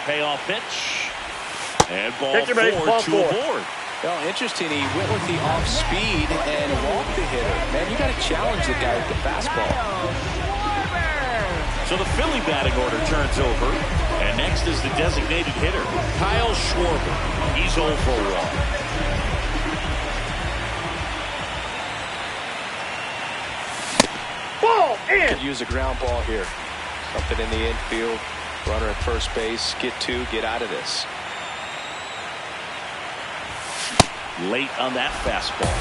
Payoff pitch. And ball 4, 2 aboard. Well, interesting. He went with the off speed and walked the hitter. Man, you got to challenge the guy with the fastball. So the Philly batting order turns over. And next is the designated hitter, Kyle Schwarber. He's 0 for 1. Ball in. Could use a ground ball here. Something in the infield. Runner at first base. Get out of this. Late on that fastball.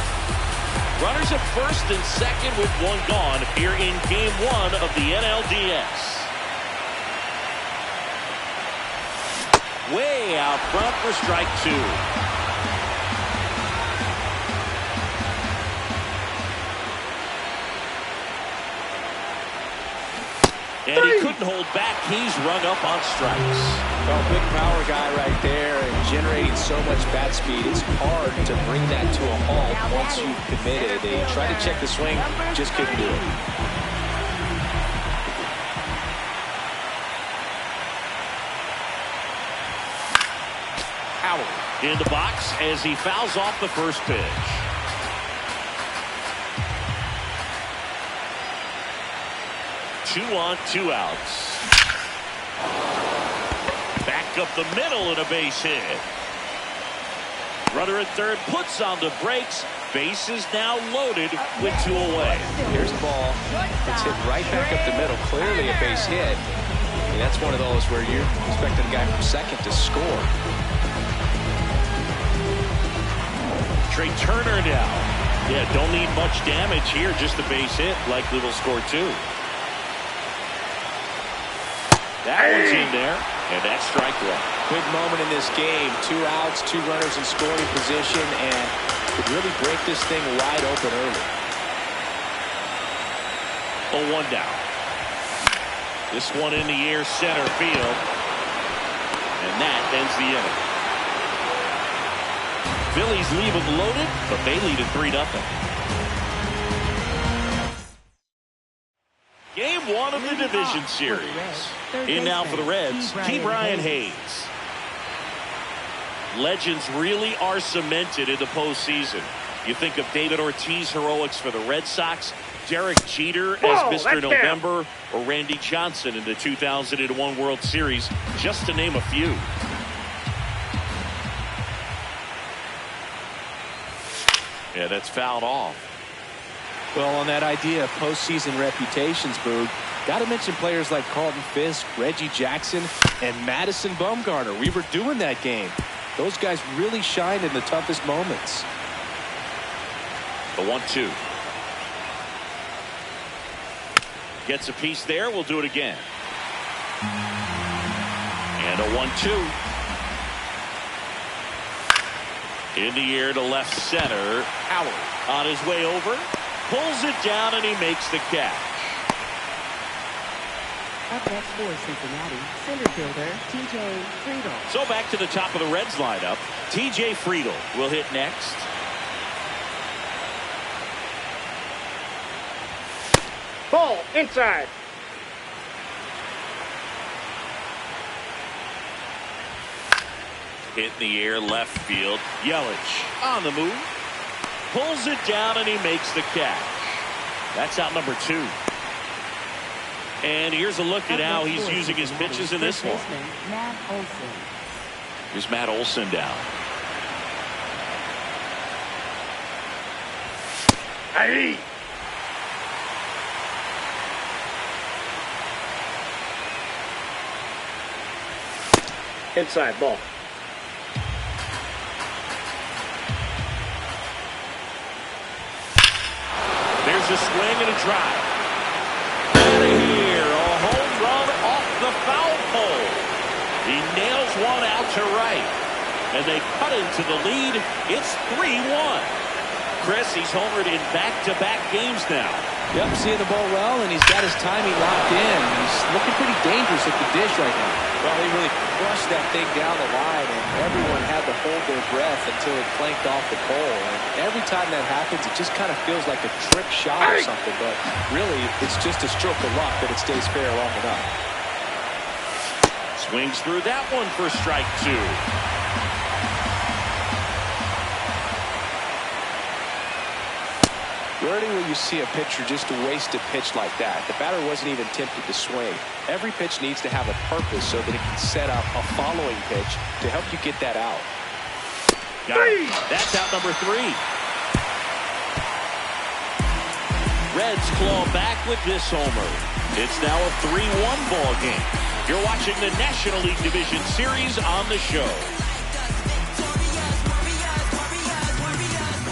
Runners at first and second with 1 gone here in Game 1 of the NLDS. Way out front for strike 2. And he couldn't hold back. He's rung up on strikes. Well, big power guy right there and generating so much bat speed. It's hard to bring that to a halt once you've committed. They tried to check the swing, just couldn't do it. Howard in the box as he fouls off the first pitch. Two on, 2 outs. Back up the middle and a base hit. Runner at third puts on the brakes. Base is now loaded with 2 away. Here's the ball. It's hit right back up the middle. Clearly a base hit. And that's one of those where you're expecting a guy from second to score. Trey Turner now. Yeah, don't need much damage here. Just a base hit. Likely will score 2. That one's in there, and that's strike 1. Big moment in this game. 2 outs, 2 runners in scoring position, and could really break this thing wide open early. 0-1 down. This one in the air, center field, and that ends the inning. Phillies leave them loaded, but they lead at 3-0. Game 1 of the division series. In now for the Reds, Ke'Bryan Hayes. Legends really are cemented in the postseason. You think of David Ortiz heroics for the Red Sox, Derek Jeter as Mr. November, or Randy Johnson in the 2001 World Series, just to name a few. Yeah, that's fouled off. Well, on that idea of postseason reputations, Boog, got to mention players like Carlton Fisk, Reggie Jackson, and Madison Bumgarner. We were doing that game. Those guys really shined in the toughest moments. The 1-2. Gets a piece there. We'll do it again. And a 1-2. In the air to left center. Howard on his way over. Pulls it down and he makes the catch. Up next for Cincinnati, center fielder TJ Friedl. So back to the top of the Reds lineup. TJ Friedl will hit next. Ball inside. Hit in the air left field. Yelich on the move. Pulls it down and he makes the catch. That's out number 2. And here's a look at how he's using his pitches in this one. Here's Matt Olson down. Hey. Inside ball. There's a swing and a drive. Out of here, a home run off the foul pole. He nails one out to right, and they cut into the lead. It's 3-1. Chris, he's homered in back-to-back games now. Yep, seeing the ball well, and he's got his timing locked in. He's looking pretty dangerous at the dish right now. Well, he really crushed that thing down the line, and everyone had to hold their breath until it clanked off the pole. And every time that happens, it just kind of feels like a trick shot or something. But really, it's just a stroke of luck that it stays fair long enough. Swings through that one for strike 2. Rarely will you see a pitcher just waste a pitch like that. The batter wasn't even tempted to swing. Every pitch needs to have a purpose so that it can set up a following pitch to help you get that out. Got it. That's out number 3. Reds claw back with this homer. It's now a 3-1 ball game. You're watching the National League Division Series on the show.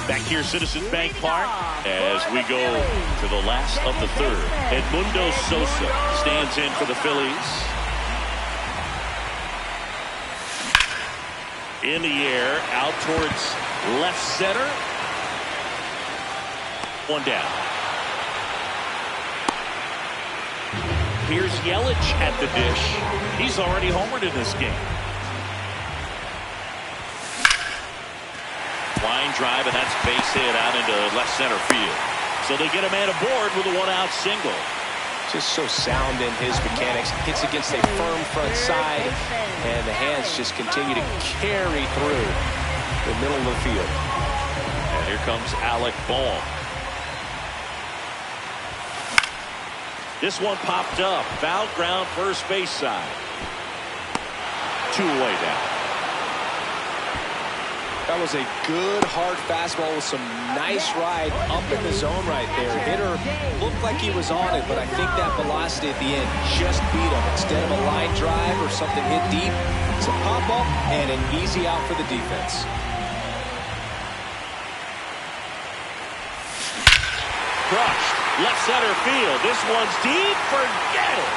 Back here, Citizens Bank Park, as we go to the last of the 3rd. Edmundo Sosa stands in for the Phillies. In the air, out towards left center. One down. Here's Yelich at the dish. He's already homered in this game. Line drive, and that's base hit out into left center field. So they get a man aboard with a 1-out single. Just so sound in his mechanics. Hits against a firm front side, and the hands just continue to carry through the middle of the field. And here comes Alec Bohm. This one popped up. Foul ground, first base side. 2 away now. That was a good hard fastball with some nice ride up in the zone right there. Hitter looked like he was on it, but I think that velocity at the end just beat him. Instead of a line drive or something hit deep, it's a pop up and an easy out for the defense. Crushed left center field. This one's deep. Forget it.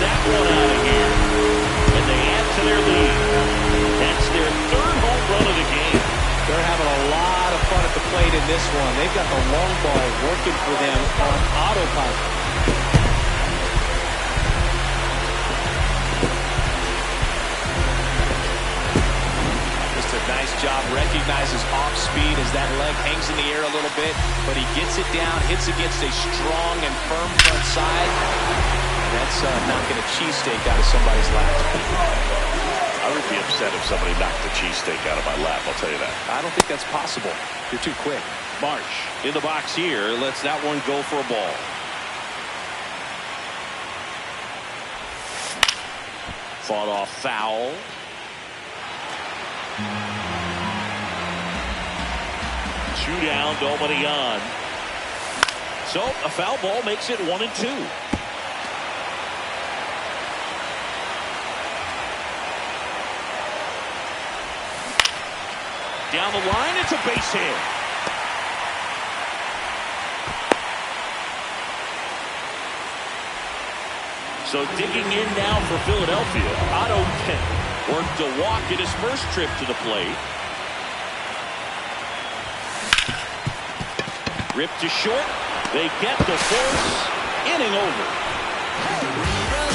That one out of here, and they add to their lead. That's their 3rd home run of the game. They're having a lot of fun at the plate in this one. They've got the long ball working for them on autopilot. Just a nice job. Recognizes off speed as that leg hangs in the air a little bit, but he gets it down, hits against a strong and firm front side. That's knocking a cheesesteak out of somebody's lap. I would be upset if somebody knocked the cheesesteak out of my lap, I'll tell you that. I don't think that's possible. You're too quick. Marsh in the box here. Lets that one go for a ball. Fought off foul. Two down, nobody on. So a foul ball makes it 1-2. Down the line, it's a base hit. So digging in now for Philadelphia. Otto Kemp worked to walk in his first trip to the plate. Ripped to short. They get the force. Inning over.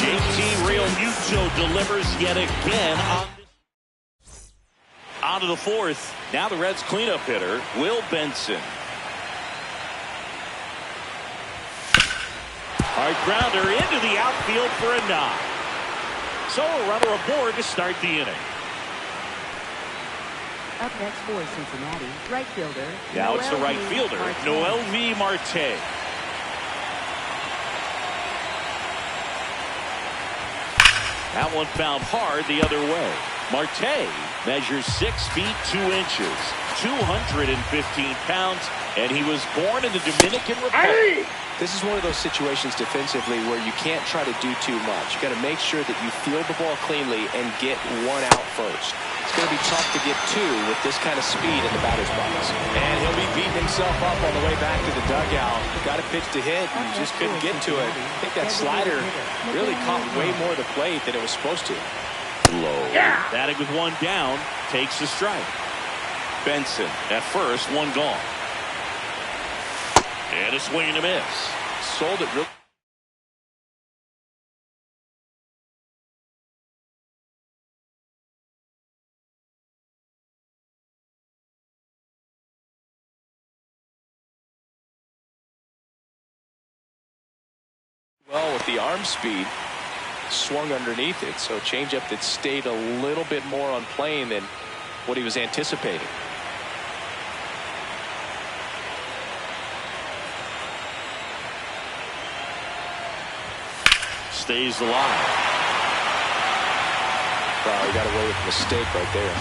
JT Realmuto delivers yet again on to the 4th. Now the Reds cleanup hitter, Will Benson. Hard grounder into the outfield for a knock. So a runner aboard to start the inning. Up next for Cincinnati, right fielder. Now it's the right fielder, Noel V. Marte. That one found hard the other way. Marte measures 6 feet 2 inches, 215 pounds, and he was born in the Dominican Republic. This is one of those situations defensively where you can't try to do too much. You got to make sure that you field the ball cleanly and get 1 out first. It's going to be tough to get 2 with this kind of speed in the batter's box. And he'll be beating himself up on the way back to the dugout. Got a pitch to hit and just couldn't get to it. I think that slider really caught way more of the plate than it was supposed to. Low. Yeah. Batting with 1 down, takes the strike. Benson at first, 1 gone. And a swing and a miss. Sold it real Well, with the arm speed, swung underneath it. So changeup that stayed a little bit more on plane than what he was anticipating. Stays alive. Wow, he got away with a mistake right there.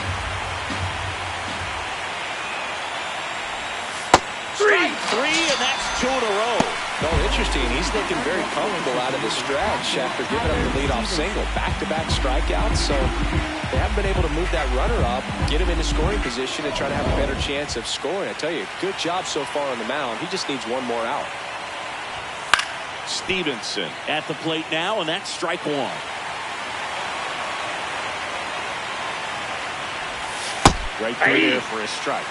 Strike three, and that's 2 in a row. Well, interesting. He's looking very comfortable out of the stretch after giving up the leadoff single. Back-to-back strikeouts, so they haven't been able to move that runner up, get him into scoring position, and try to have a better chance of scoring. I tell you, good job so far on the mound. He just needs one more out. Stevenson at the plate now, and that's strike one. Right through there for a strike.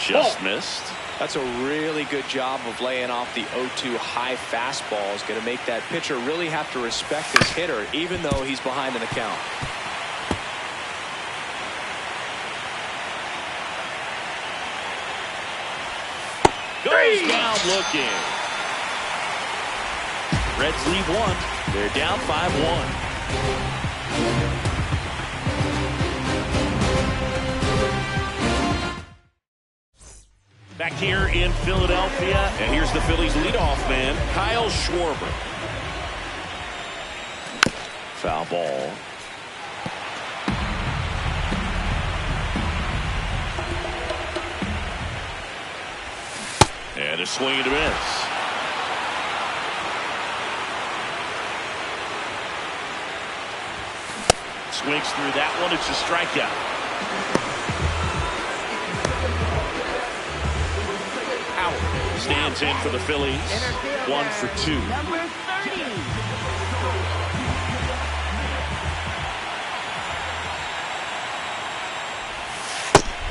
Just missed. That's a really good job of laying off the 0-2 high fastball. Is going to make that pitcher really have to respect his hitter, even though he's behind in the count. Goes down looking. Reds lead one. They're down 5-1. Back here in Philadelphia, and here's the Phillies leadoff man, Kyle Schwarber. Foul ball. And a swing and a miss. Swings through that one. It's a strikeout. Stands in for the Phillies. 1 for 2. Number 30.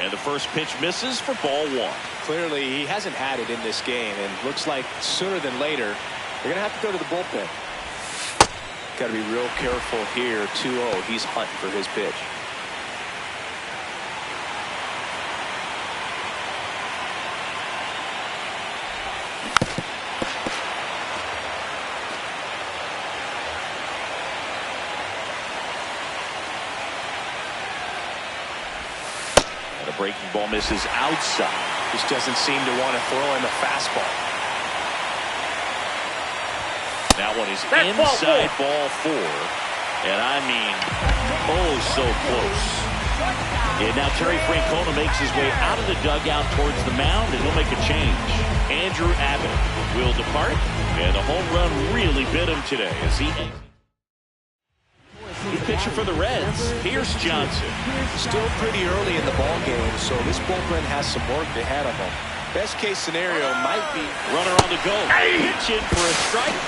And the first pitch misses for ball 1. Clearly, he hasn't had it in this game, and looks like sooner than later, they're going to have to go to the bullpen. Got to be real careful here. 2-0. He's hunting for his pitch. Breaking ball misses outside. Just doesn't seem to want to throw in the fastball. That one is inside ball 4. And I mean, oh, so close. And now Terry Francona makes his way out of the dugout towards the mound, and he'll make a change. Andrew Abbott will depart, and the home run really bit him today as he... New pitcher for the Reds, Pierce Johnson. Still pretty early in the ball game, so this bullpen has some work ahead of them. Best case scenario might be runner on the go. Pitch in for a strike,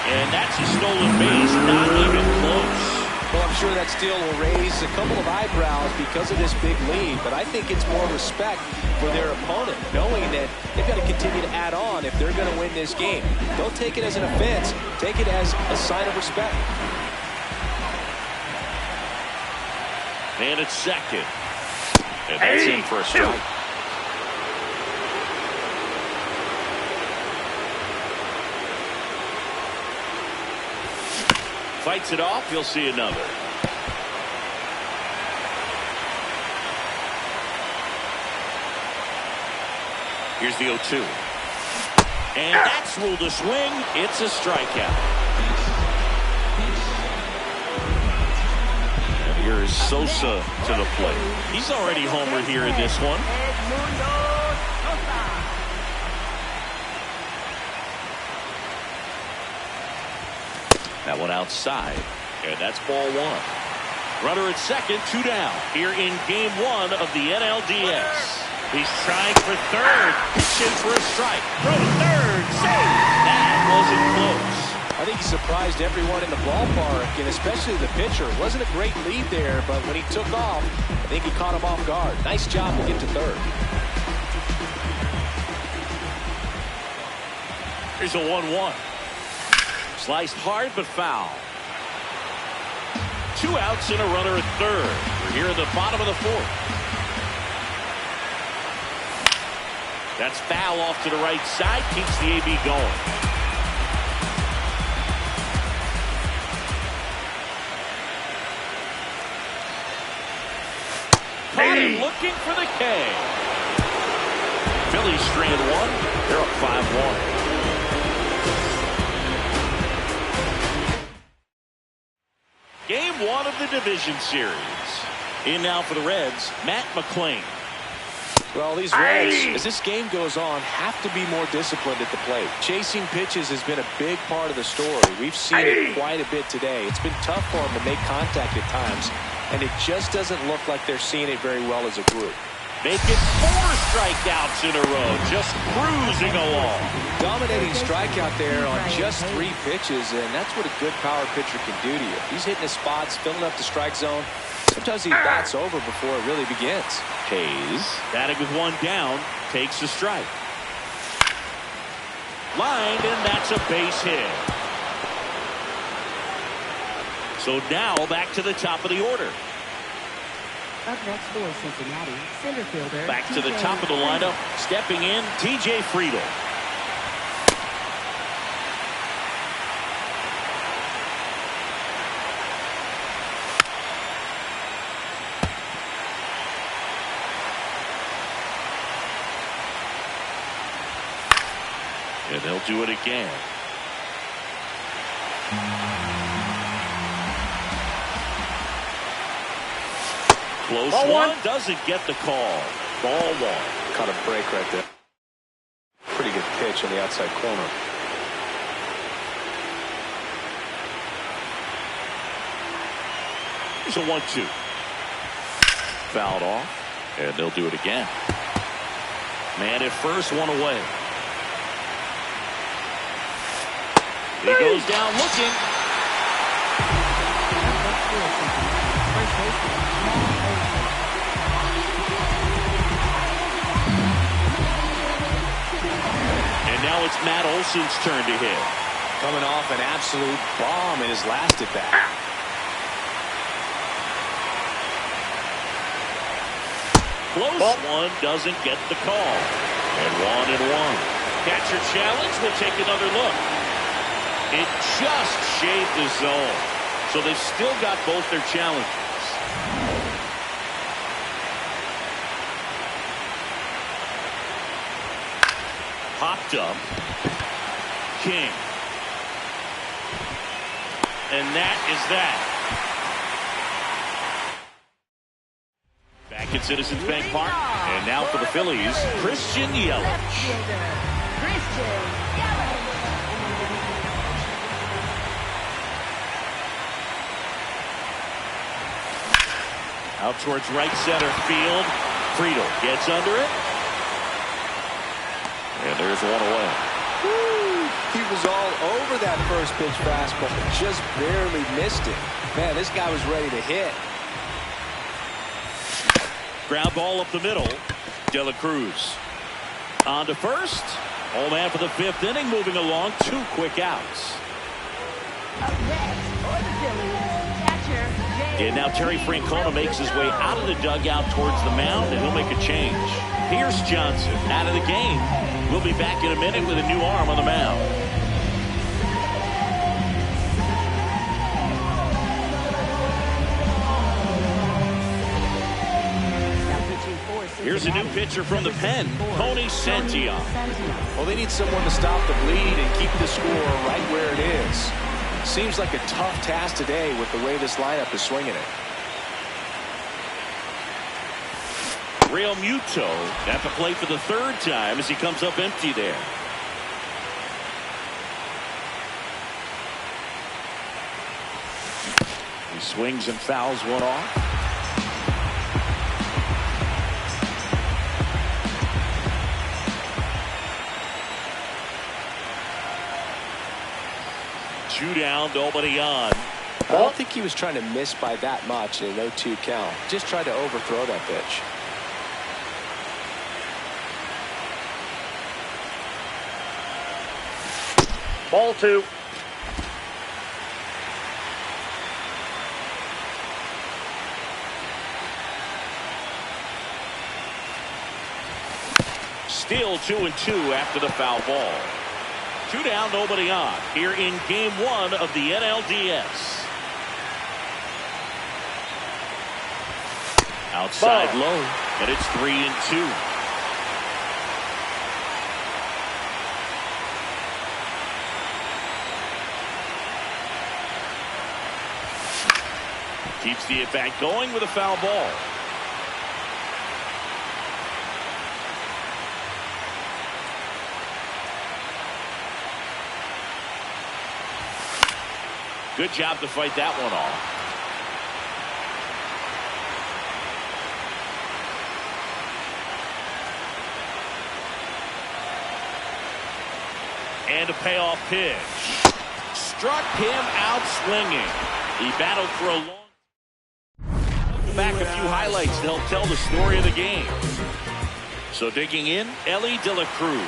and that's a stolen base. Not even close. Well, I'm sure that steal will raise a couple of eyebrows because of this big lead, but I think it's more respect for their opponent, knowing that they've got to continue to add on if they're going to win this game. Don't take it as an offense. Take it as a sign of respect. And it's second. And that's in for a strike. Fights it off. You'll see another. Here's the 0-2. And that's ruled a swing. It's a strikeout. Here's Sosa to the plate. He's already homered here in this one. That one outside, and that's ball 1. Runner at second, 2 down here in game 1 of the NLDS. He's trying for third, pitch in for a strike. Throw to third, save. That wasn't close. I think he surprised everyone in the ballpark, and especially the pitcher. It wasn't a great lead there, but when he took off, I think he caught him off guard. Nice job to get to third. Here's a 1-1. Sliced hard, but foul. 2 outs and a runner at third. We're here in the bottom of the 4th. That's foul off to the right side. Keeps the AB going. Caught him looking for the K. Phillies strand one. They're up 5-1. Game one of the division series. In now for the Reds, Matt McClain. Well, these Reds, as this game goes on, have to be more disciplined at the plate. Chasing pitches has been a big part of the story. We've seen it quite a bit today. It's been tough for them to make contact at times, and it just doesn't look like they're seeing it very well as a group. Make it 4 strikeouts in a row, just cruising along. Dominating strikeout there on just 3 pitches, and that's what a good power pitcher can do to you. He's hitting his spots, filling up the strike zone. Sometimes he bats over before it really begins. Hayes, batting with 1 down, takes a strike. Lined, and that's a base hit. So now back to the top of the order. Up next for Cincinnati, center fielder. Back to the top of the lineup, stepping in, TJ Friedl. And they'll do it again. Close one, doesn't get the call. Ball 1. Caught a break right there. Pretty good pitch on the outside corner. Here's a 1-2. Fouled off, and they'll do it again. Man at first, 1 away. He goes down looking. And now it's Matt Olson's turn to hit. Coming off an absolute bomb in his last at bat. Close one, doesn't get the call. And 1-1. Catcher challenge, we'll take another look. It just shaved the zone. So they've still got both their challenges. Popped up. King. And that is that. Back at Citizens Bank Park. And now for the Phillies, Christian Yelich. Out towards right center field. Friedl gets under it. And there's 1 away. Woo! He was all over that first pitch fastball. Just barely missed it. Man, this guy was ready to hit. Ground ball up the middle. De La Cruz. On to first. Home man for the 5th inning. Moving along. 2 quick outs. Up next for the Phillies, catcher And now Terry Francona makes his way out of the dugout towards the mound, and he'll make a change. Pierce Johnson out of the game. We'll be back in a minute with a new arm on the mound. Here's a new pitcher from the pen, Tony Santillan. Well, they need someone to stop the bleed and keep the score right where it is. Seems like a tough task today with the way this lineup is swinging it. Real Muto at the plate for the 3rd time as he comes up empty there. He swings and fouls one off. Two down, nobody on. I don't think he was trying to miss by that much in an 0-2 count. Just tried to overthrow that pitch. Ball 2. Still 2-2 after the foul ball. 2 down, nobody on here in game 1 of the NLDS. Outside low, and it's 3-2. Keeps the at-bat going with a foul ball. Good job to fight that one off. And a payoff pitch. Struck him out swinging. He battled for a long. Back a few highlights to help tell the story of the game. So digging in, Ellie De La Cruz.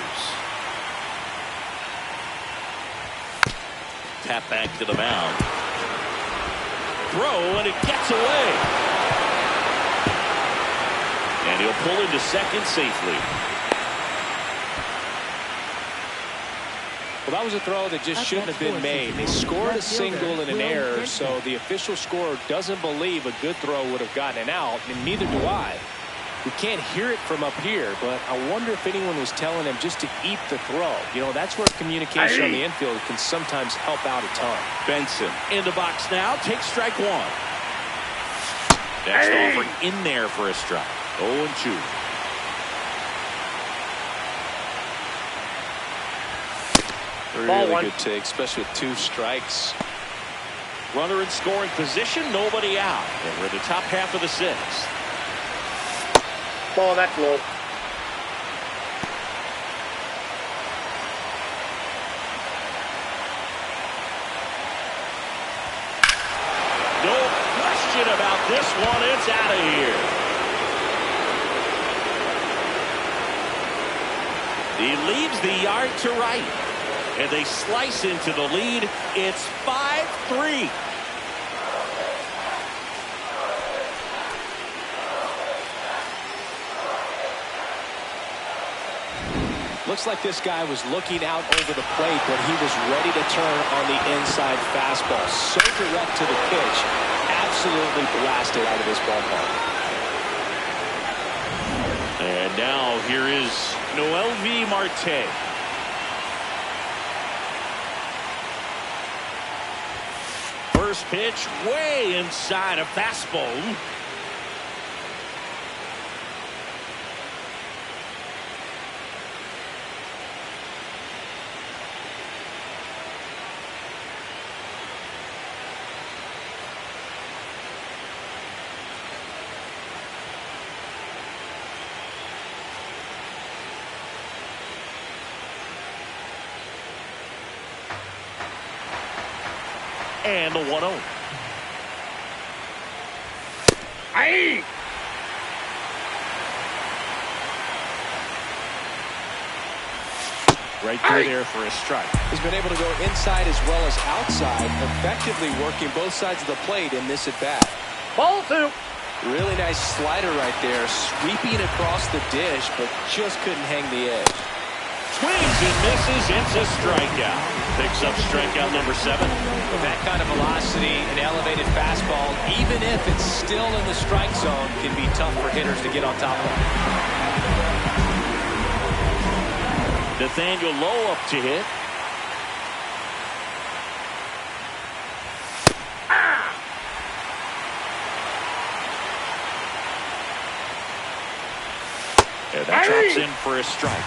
Tap back to the mound. Throw, and it gets away. And he'll pull into second safely. Well, that was a throw that just shouldn't have been made. They scored a single and an error, so the official scorer doesn't believe a good throw would have gotten an out, and neither do I. We can't hear it from up here, but I wonder if anyone was telling him just to eat the throw. You know, that's where communication on the infield can sometimes help out a ton. Benson in the box now, takes strike 1. Next offering in there for a strike. 0-2. Really good take, especially with 2 strikes. Runner in scoring position, nobody out. And we're in the top half of the 6th. Ball, that's low. No question about this one. It's out of here. He leaves the yard to right. And they slice into the lead. It's 5-3. Looks like this guy was looking out over the plate, but he was ready to turn on the inside fastball. So direct to the pitch. Absolutely blasted out of this ballpark. And now here is Noelvi Marte. First pitch way inside a fastball. And the 1-0. Aye. Right through there for a strike. He's been able to go inside as well as outside, effectively working both sides of the plate in this at-bat. Ball 2. Really nice slider right there, sweeping across the dish, but just couldn't hang the edge. Swings and misses. It's a strikeout. Picks up strikeout number 7. With that kind of velocity, an elevated fastball, even if it's still in the strike zone, can be tough for hitters to get on top of. Nathaniel Lowe up to hit. And that drops in for a strike.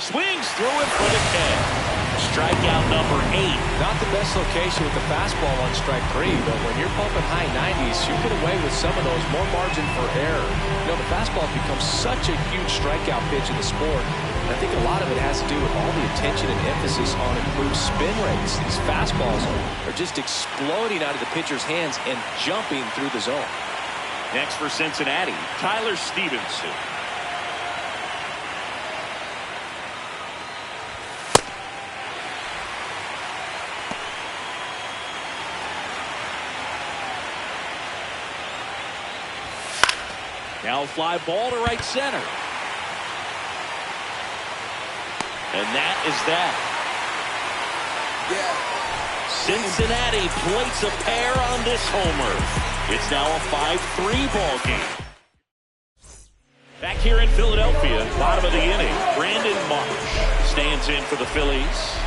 Swings through it for the catch. Strikeout number 8. Not the best location with the fastball on strike 3, but when you're pumping high 90s, you get away with some of those, more margin for error. You know, the fastball has become such a huge strikeout pitch in the sport. And I think a lot of it has to do with all the attention and emphasis on improved spin rates. These fastballs are just exploding out of the pitcher's hands and jumping through the zone. Next for Cincinnati, Tyler Stevenson. Now fly ball to right center. And that is that. Cincinnati plates a pair on this homer. It's now a 5-3 ball game. Back here in Philadelphia, bottom of the inning, Brandon Marsh stands in for the Phillies.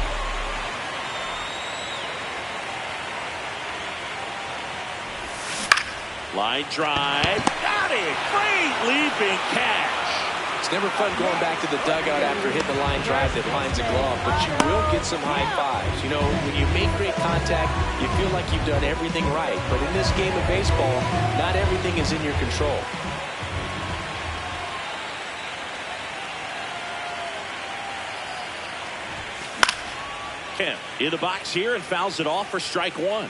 Line drive. Got it. Great leaping catch. It's never fun going back to the dugout after hitting the line drive that finds a glove, but you will get some high fives. You know, when you make great contact, you feel like you've done everything right. But in this game of baseball, not everything is in your control. Kemp in the box here and fouls it off for strike one.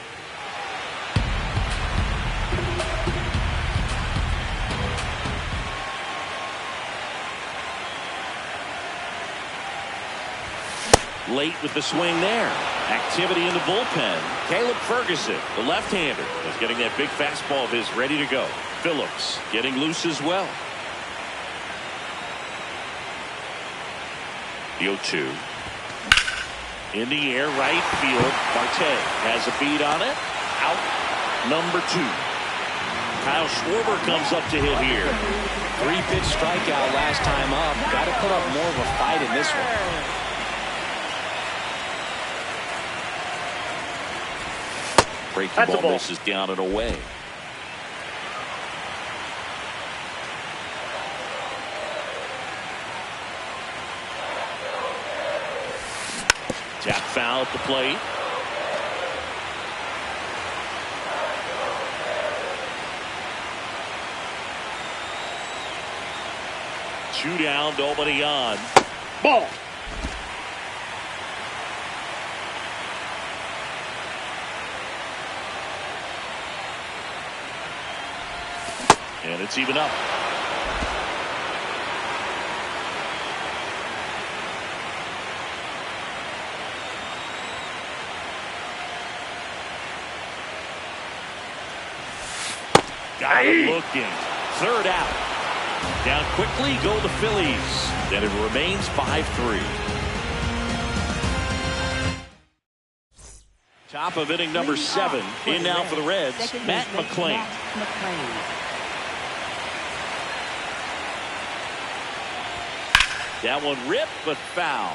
Late with the swing there. Activity in the bullpen. Caleb Ferguson, the left-hander, is getting that big fastball of his ready to go. Phillips getting loose as well. The 0-2. In the air, right field. Marte has a beat on it. Out number 2. Kyle Schwarber comes up to hit here. 3-pitch strikeout last time up. Got to put up more of a fight in this one. Breaking ball misses down and away. Tap foul at the plate. Two down, nobody on. Ball. And it's even up. Got him looking. Third out. Down quickly go the Phillies. Then it remains 5-3. Top of inning number 7. In now for the Reds, Matt McClain. That one ripped, but foul.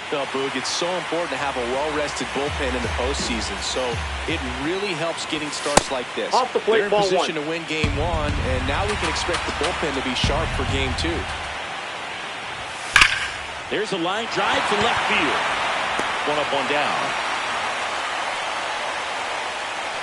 No, Boog, it's so important to have a well-rested bullpen in the postseason. So it really helps getting starts like this. Off the plate, They're in ball position 1. to win game 1, and now we can expect the bullpen to be sharp for game 2. There's a line drive to left field. One up, one down.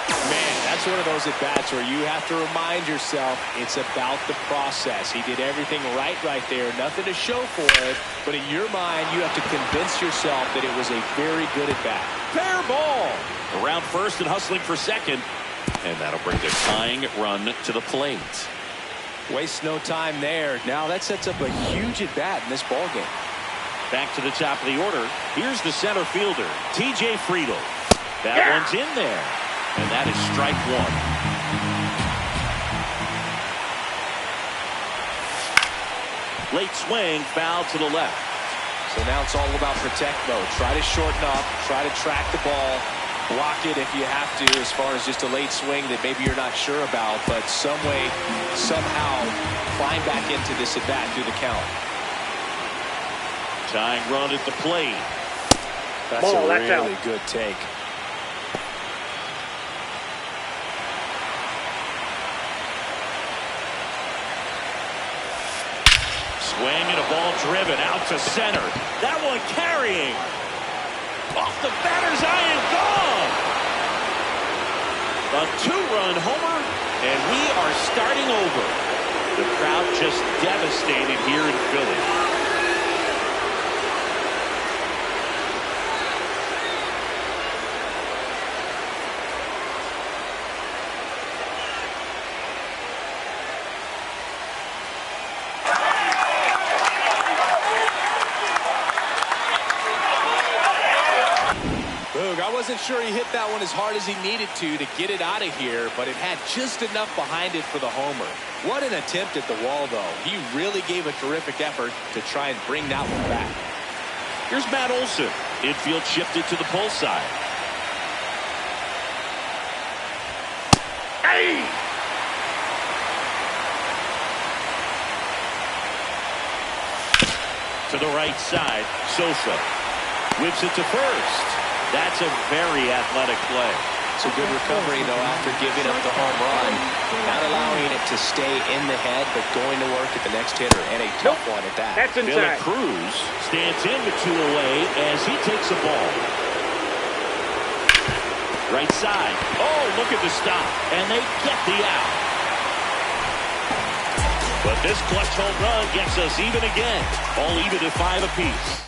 Man, that's one of those at-bats where you have to remind yourself it's about the process. He did everything right there. Nothing to show for it. But in your mind, you have to convince yourself that it was a very good at-bat. Fair ball. Around first and hustling for second. And that'll bring the tying run to the plate. Waste no time there. Now that sets up a huge at-bat in this ballgame. Back to the top of the order. Here's the center fielder, T.J. Friedl. That one's in there. And that is strike one. Late swing, foul to the left. So now it's all about protect mode. Try to shorten up, try to track the ball, block it if you have to, as far as just a late swing that maybe you're not sure about, but some way, somehow climb back into this at bat through the count. Tying run at the plate. That's a really good take. Swing and a ball driven out to center. That one carrying. Off the batter's eye and gone. A 2-run homer, and we are starting over. The crowd just devastated here in Philly. wasn't sure he hit that one as hard as he needed to get it out of here, but it had just enough behind it for the homer. What an attempt at the wall, though. He really gave a terrific effort to try and bring that one back. Here's Matt Olson. Infield shifted to the pull side. Hey! To the right side, Sosa whips it to first. That's a very athletic play. It's a good recovery, though, after giving up the home run. Not allowing it to stay in the head, but going to work at the next hitter, and a tough one at that. That's Billy inside. Cruz stands in with 2 away as he takes a ball. Right side. Oh, look at the stop. And they get the out. But this clutch home run gets us even again. All even at 5 apiece.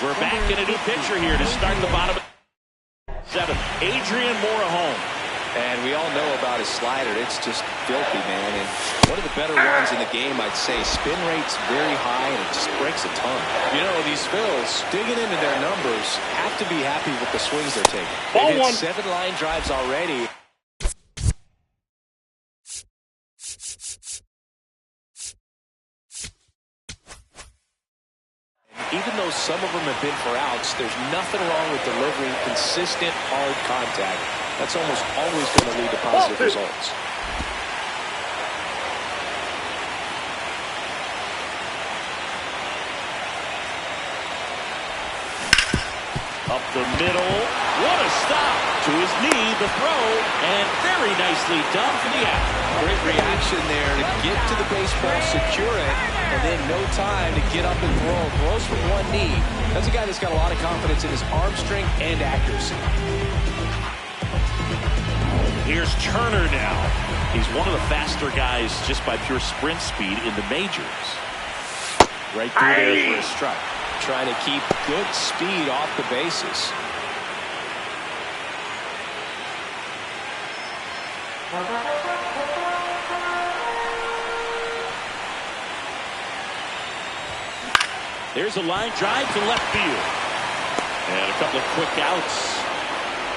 We're back in a new pitcher here to start the bottom of 7th. Adrian Morejon. And we all know about his slider. It's just filthy, man. And one of the better ones in the game, I'd say. Spin rate's very high, and it just breaks a ton. You know, these Phils, digging into their numbers, have to be happy with the swings they're taking. Ball They've hit one. 7 line drives already. Even though some of them have been for outs, there's nothing wrong with delivering consistent, hard contact. That's almost always going to lead to positive results. Up the middle. What a stop. To his knee, the throw, and very nicely done for the out. Great reaction there to get to the baseball, secure it, and then no time to get up and throw. Throws from one knee. That's a guy that's got a lot of confidence in his arm strength and accuracy. Here's Turner now. He's one of the faster guys just by pure sprint speed in the majors. Right through there for a strike. Trying to keep good speed off the bases. There's a line drive to left field. And a couple of quick outs.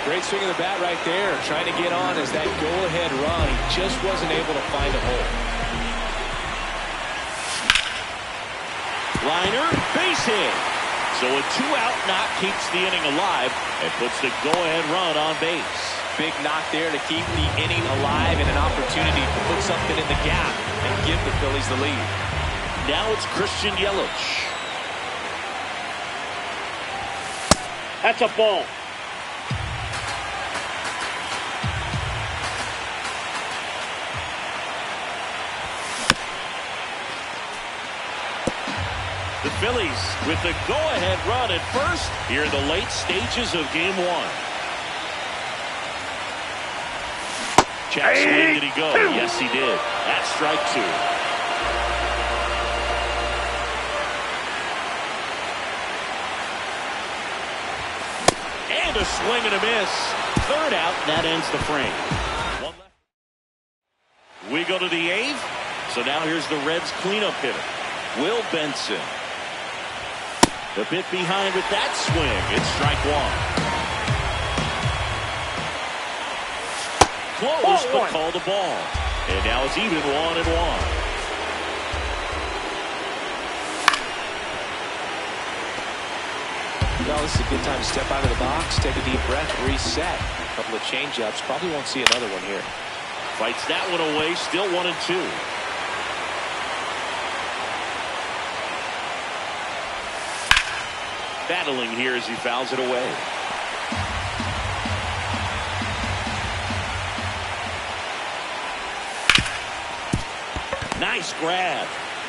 Great swing of the bat right there. Trying to get on as that go-ahead run. He just wasn't able to find a hole. Liner, base hit. So a 2-out knock keeps the inning alive and puts the go-ahead run on base. Big knock there to keep the inning alive and an opportunity to put something in the gap and give the Phillies the lead. Now it's Christian Yelich. That's a ball. The Phillies with the go-ahead run at first here in the late stages of Game 1. Check swing, did he go? Yes, he did. That's strike 2. And a swing and a miss. 3rd out, and that ends the frame. One left. We go to the 8th. So now here's the Reds cleanup hitter, Will Benson. A bit behind with that swing. It's strike 1. Close, but called a ball. And now it's even 1-1. Well, this is a good time to step out of the box, take a deep breath, reset. A couple of change-ups. Probably won't see another one here. Fights that one away. Still 1-2. Battling here as he fouls it away. Nice grab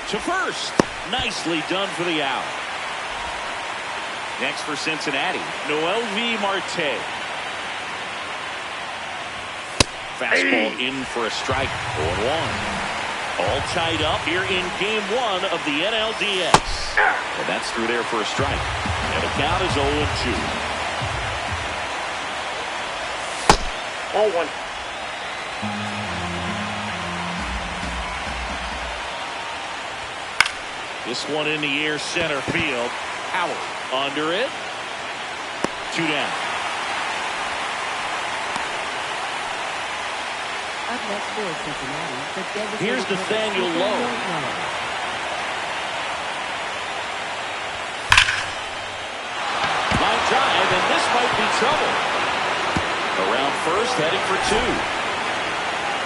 to first. Nicely done for the out. Next for Cincinnati, Noel V. Marte. Fastball in for a strike. 0-1. All tied up here in Game 1 of the NLDS. And that's through there for a strike. And the count is 0-2. 0-1. This one in the air, center field. Howard under it. 2 down. Up next for Cincinnati, the devastating Here's Nathaniel Lowe. Line drive, and this might be trouble. Around first, heading for 2.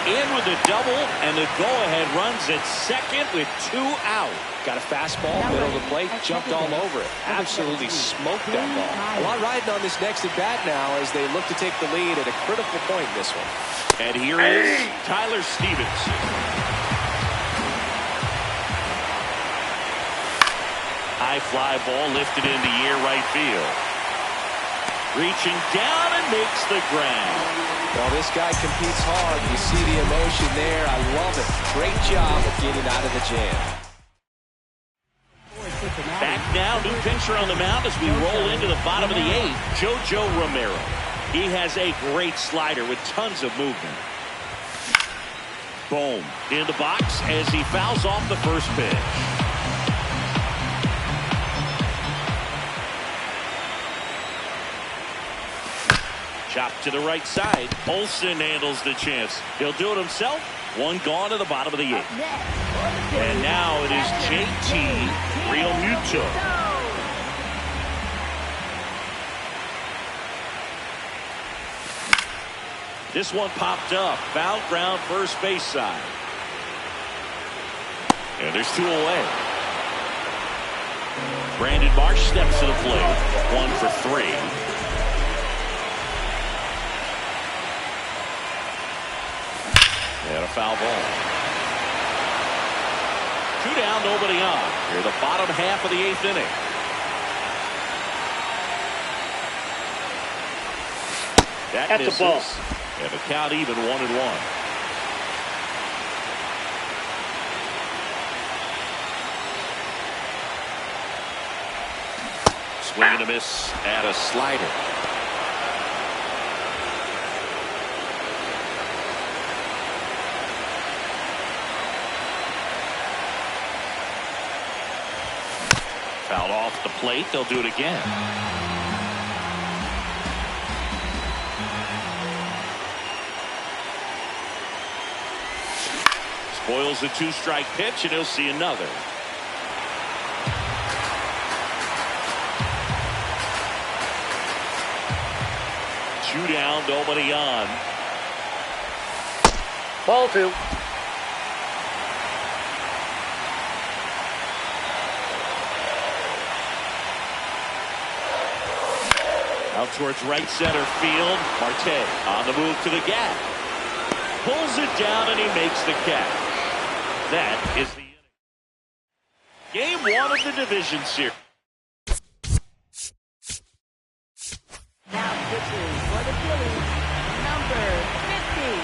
In with the double, and the go-ahead runs at second with 2 out. Got a fastball, middle of the plate, jumped all over it. Absolutely smoked that ball. A lot riding on this next at-bat now as they look to take the lead at a critical point in this one. And here is Tyler Stevenson. High fly ball lifted into air right field. Reaching down and makes the grab. Well, this guy competes hard. You see the emotion there. I love it. Great job of getting out of the jam. Back now, new pitcher on the mound as we roll into the bottom of the 8th, JoJo Romero. He has a great slider with tons of movement. Boom. In the box as he fouls off the first pitch. Chop to the right side. Olsen handles the chance. He'll do it himself. 1 gone to the bottom of the 8th. And now it is JT Realmuto. This one popped up. Foul ground first base side. And there's 2 away. Brandon Marsh steps to the plate. 1 for 3. And a foul ball. 2 down, nobody on. Here the bottom half of the 8th inning. That's a ball. And the count even 1-1. Swing and a miss at a slider. Fouled off the plate. They'll do it again. Spoils the 2-strike pitch, and he'll see another. Two down, nobody on. Ball 2. Out towards right center field. Marte on the move to the gap. Pulls it down, and he makes the catch. That is the inning. Game 1 of the division series. Now pitching for the Phillies, number 50,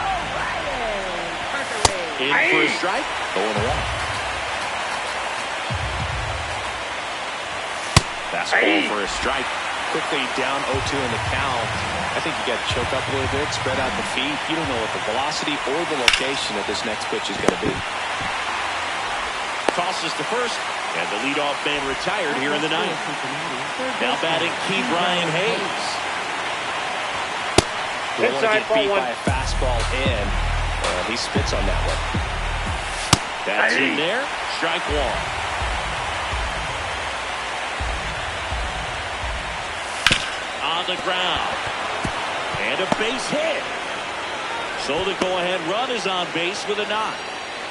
O'Brien. In for a strike. 0-1. Fastball for a strike. Quickly down 0-2 in the count. I think you got to choke up a little bit, spread out the feet. You don't know what the velocity or the location of this next pitch is going to be. Tosses to first, and the leadoff man retired here in the 9th. Now batting Key Brian Hayes. Don't want to get beat by a fastball in. He spits on that one. That's in there. Strike 1. On the ground. And a base hit. So the go-ahead run is on base with a knock.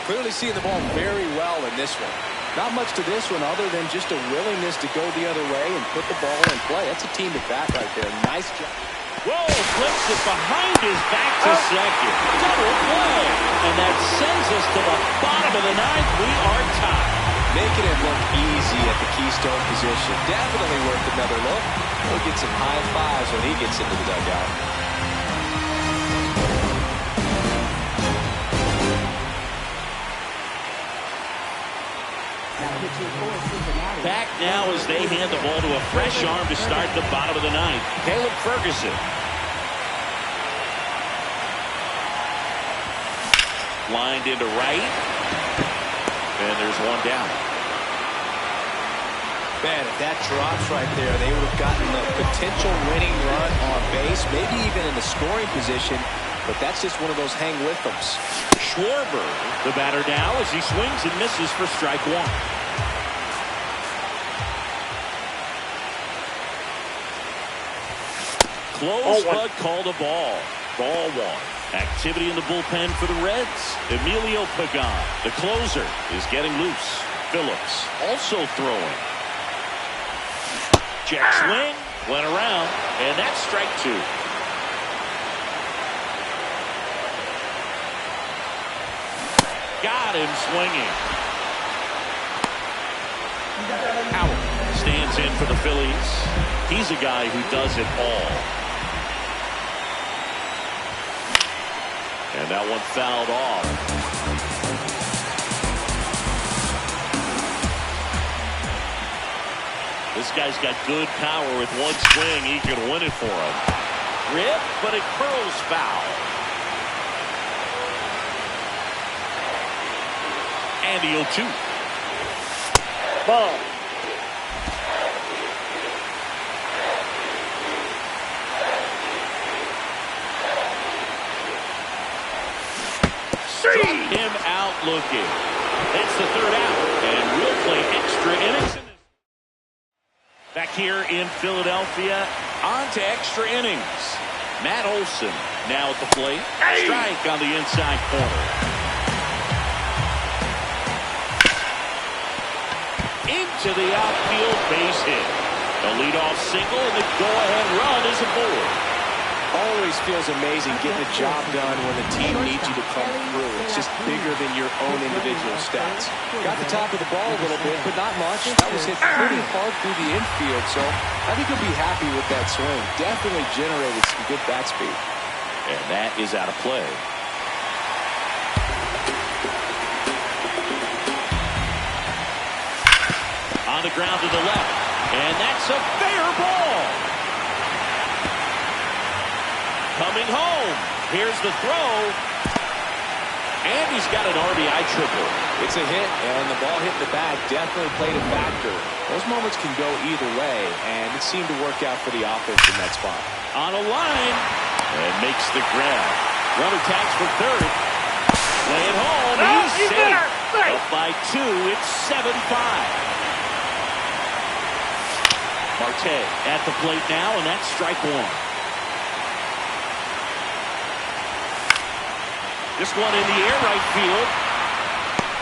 Clearly seeing the ball very well in this one. Not much to this one other than just a willingness to go the other way and put the ball in play. That's a team at bat right there. Nice job. Whoa, flips it behind his back to second. Double play. And that sends us to the bottom of the 9th. We are tied. Making it look easy at the keystone position. Definitely worth another look. We'll get some high fives when he gets into the dugout. Back now as they hand the ball to a fresh arm to start the bottom of the 9th. Caleb Ferguson. Lined into right. And there's 1 down. Man, if that drops right there, they would have gotten a potential winning run on base, maybe even in the scoring position, but that's just one of those hang with thems. Schwarber, the batter now, as he swings and misses for strike one. Close, but called a ball. Ball one. Activity in the bullpen for the Reds. Emilio Pagan, the closer, is getting loose. Phillips also throwing. Check swing, went around, and that's strike two. Got him swinging. Howard stands in for the Phillies. He's a guy who does it all. And that one fouled off. This guy's got good power. With one swing, he can win it for him. Rip, but it curls foul. And the 0-2. Ball. Struck him out looking. It's the third out, and we'll play extra innings. Back here in Philadelphia, on to extra innings. Matt Olson now at the plate. Strike on the inside corner. Into the outfield, base hit. A leadoff single, and the go-ahead run is aboard. Always feels amazing getting the job done when the team needs you to come through. It's just bigger than your own individual stats. Got the top of the ball a little bit, but not much. That was hit pretty hard through the infield, so I think he'll be happy with that swing. Definitely generated some good bat speed. And that is out of play. On the ground to the left, and that's a fair ball. Coming home. Here's the throw. And he's got an RBI triple. It's a hit, and the ball hitting the bag definitely played a factor. Those moments can go either way, and it seemed to work out for the offense in that spot. On a line, and makes the grab. Runner tags for third. Play it home. He's safe. Up by 2. It's 7-5. Marte at the plate now, and that's strike one. This one in the air, right field.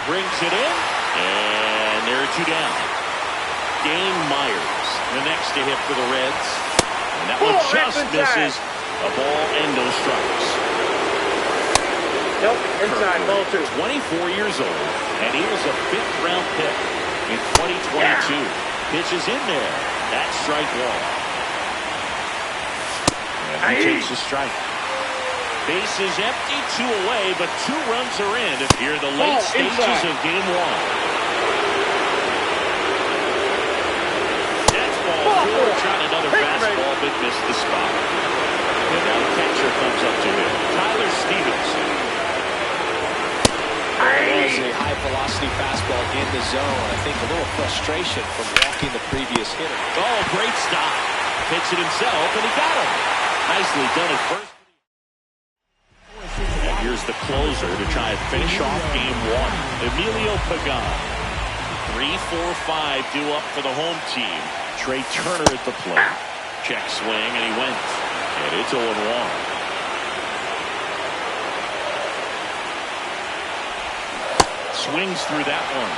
Brings it in. And there are two down. Dane Myers, the next to hit for the Reds. And that one just misses. A ball and no strikes. Nope, inside, ball two. 24 years old, and he was a 5th-round pick in 2022. Pitches in there. That's strike one. And he takes a strike. Base is empty, 2 away, but 2 runs are in here in the late stages of game 1. That's ball 4, trying another fastball, but missed the spot. And now the catcher comes up to him. Tyler Stevenson. That was a high-velocity fastball in the zone. I think a little frustration from walking the previous hitter. Oh, great stop. Takes it himself, and he got him. Nicely done at first. Here's the closer to try and finish off game 1. Emilio Pagan. 3-4-5 due up for the home team. Trey Turner at the plate. Check swing, and he went. And it's 0-1. Swings through that one.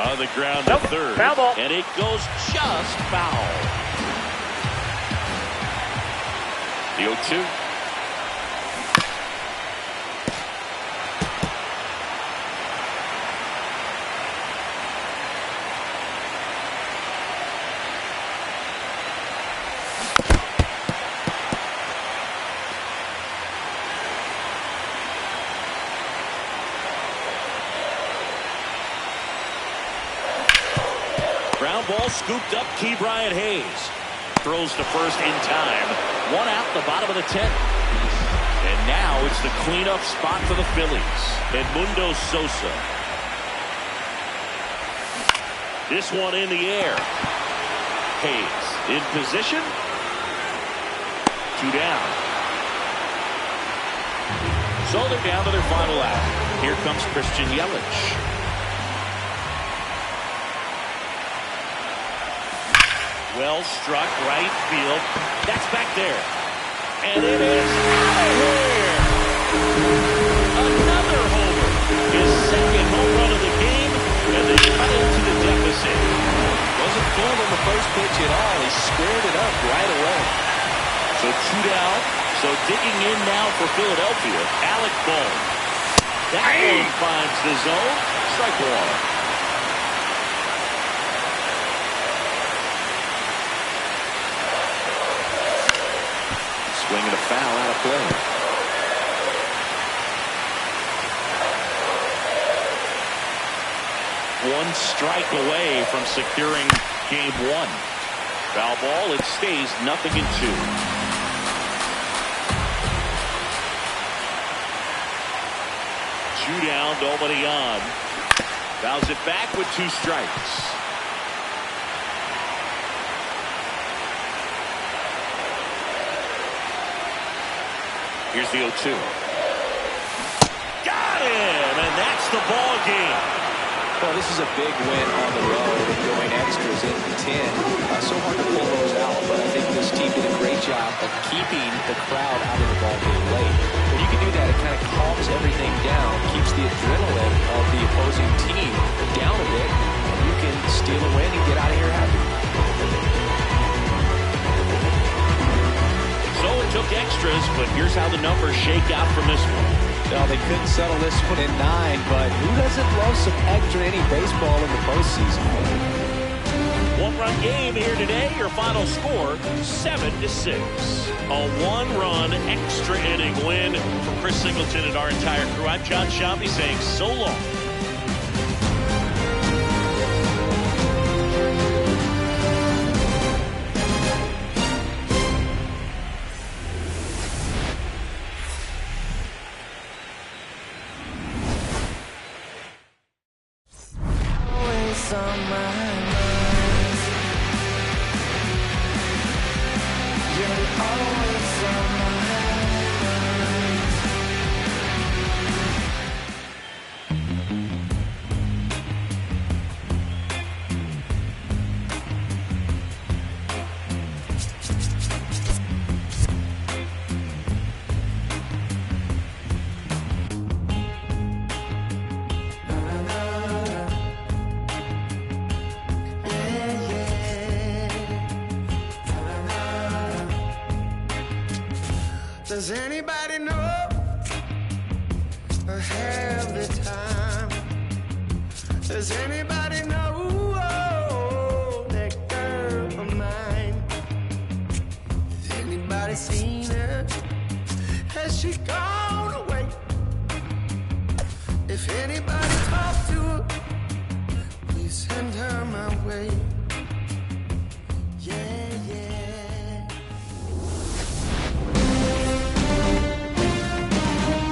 On the ground to third. Foul ball. And it goes just foul. The 0-2. Ground ball scooped up. Key Bryant Hayes throws to first in time. 1 out, the bottom of the 10th. And now it's the cleanup spot for the Phillies. Edmundo Sosa. This one in the air. Hayes in position. 2 down. So they're down to their final out. Here comes Christian Yelich. Well struck right field. That's back there. And it is out of here. Another homer. His second home run of the game. And they cut into the deficit. Wasn't fooled on the first pitch at all. He squared it up right away. So 2 down. So digging in now for Philadelphia. Alec Bohm. That one finds the zone. Strike one. Swinging a foul out of play. One strike away from securing game 1. Foul ball. It stays 0-2. Two down, nobody on. Fouls it back with 2 strikes. Here's the 0-2. Got him, and that's the ball game. Well, this is a big win on the road, going extras into 10. So hard to pull those out, but I think this team did a great job of keeping the crowd out of the ball game late. When you can do that, it kind of calms everything down, keeps the adrenaline of the opposing team down a bit, and you can steal a win and get out of here happy. So it took extras, but here's how the numbers shake out from this one. Well, they couldn't settle this one at 9, but who doesn't love some extra inning baseball in the postseason? One-run game here today. Your final score, 7-6. A one-run extra inning win for Chris Singleton and our entire crew. I'm John Shambi saying so long. Does anybody know I have the time? Does anybody know that girl of mine? Has anybody seen her? Has she gone away? If anybody talked to her, please send her my way.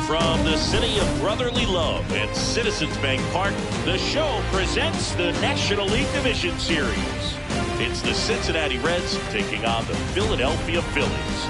From the city of brotherly love and Citizens Bank Park, the show presents the National League Division Series. It's the Cincinnati Reds taking on the Philadelphia Phillies.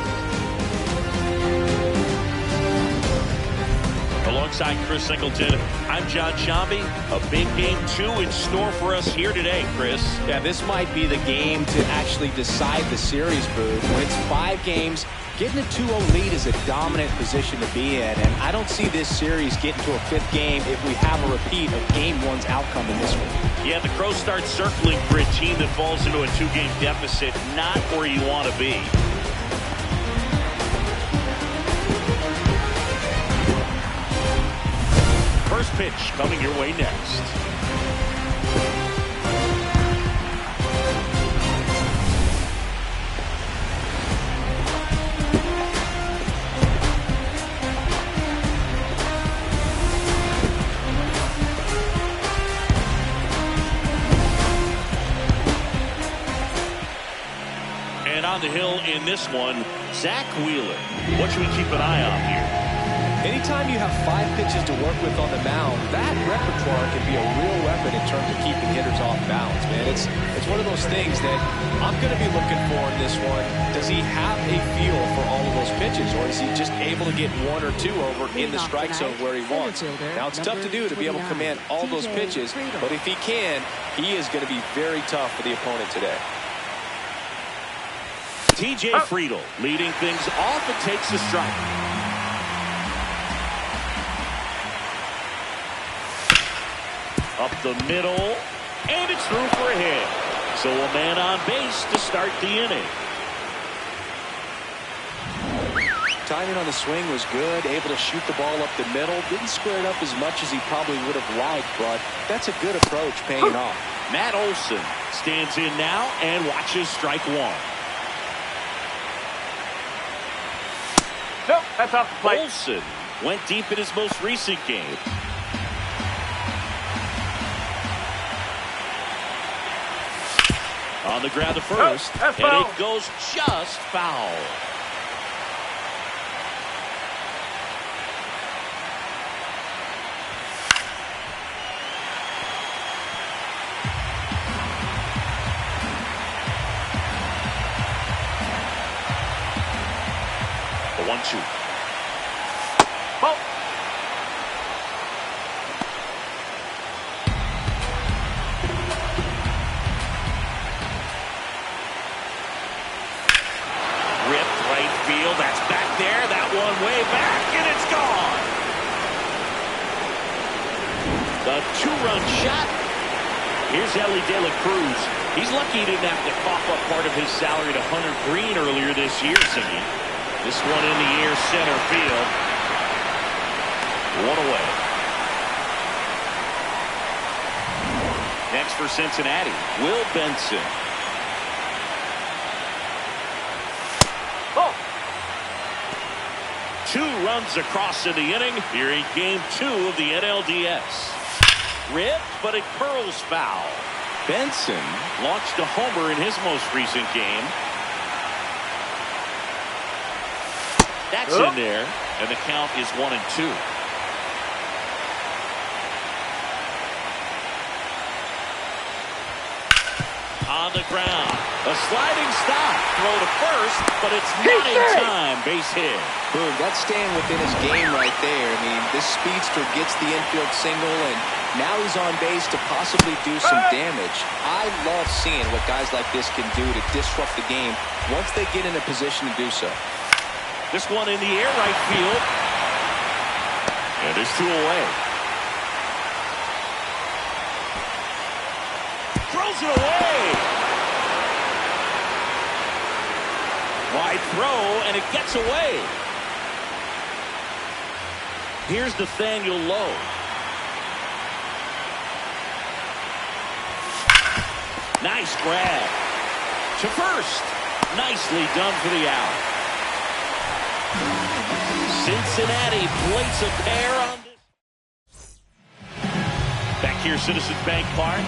Alongside Chris Singleton, I'm John Shambi. A big game 2 in store for us here today, Chris. Yeah, this might be the game to actually decide the series, Boo. When it's 5 games, getting a 2-0 lead is a dominant position to be in, and I don't see this series getting to a 5th game if we have a repeat of Game 1's outcome in this one. Yeah, the Crows start circling for a team that falls into a 2-game deficit, not where you want to be. First pitch coming your way next. And on the hill in this one, Zach Wheeler. What should we keep an eye on here? Anytime you have 5 pitches to work with on the mound, that repertoire can be a real weapon in terms of keeping hitters off balance, man. It's one of those things that I'm going to be looking for in this one. Does he have a feel for all of those pitches, or is he just able to get 1 or 2 over in the strike zone where he wants? Now, it's tough to do to be able to command all those pitches, but if he can, he is going to be very tough for the opponent today. T.J. Friedl leading things off and takes the strike. Up the middle, and it's through for a hit. So a man on base to start the inning. Timing on the swing was good, able to shoot the ball up the middle. Didn't square it up as much as he probably would have liked, but that's a good approach paying off. Matt Olson stands in now and watches strike 1. Nope, that's off the plate. Olson went deep in his most recent game. On the ground to first, and it goes just foul. The 1-2. Ball. That's back there. That one way back, and it's gone. The 2-run shot. Here's Ellie De La Cruz. He's lucky he didn't have to cough up part of his salary to Hunter Green earlier this year, singing. This one in the air, center field. 1 away. Next for Cincinnati, Will Benson. Oh. 2 runs across in the inning here in game 2 of the NLDS. Ripped, but it curls foul. Benson launched a homer in his most recent game. That's in there, and the count is 1-2. On the ground, a sliding stop, throw to first, but it's not in time. Base hit. Boom, that's staying within his game right there. I mean, this speedster gets the infield single, and now he's on base to possibly do some damage. I love seeing what guys like this can do to disrupt the game once they get in a position to do so. This one in the air, right field. And there's 2 away. Throws it away. Wide throw, and it gets away. Here's Nathaniel Lowe. Nice grab. To first. Nicely done for the out. Cincinnati plates a pair on this. Back here, Citizens Bank Park.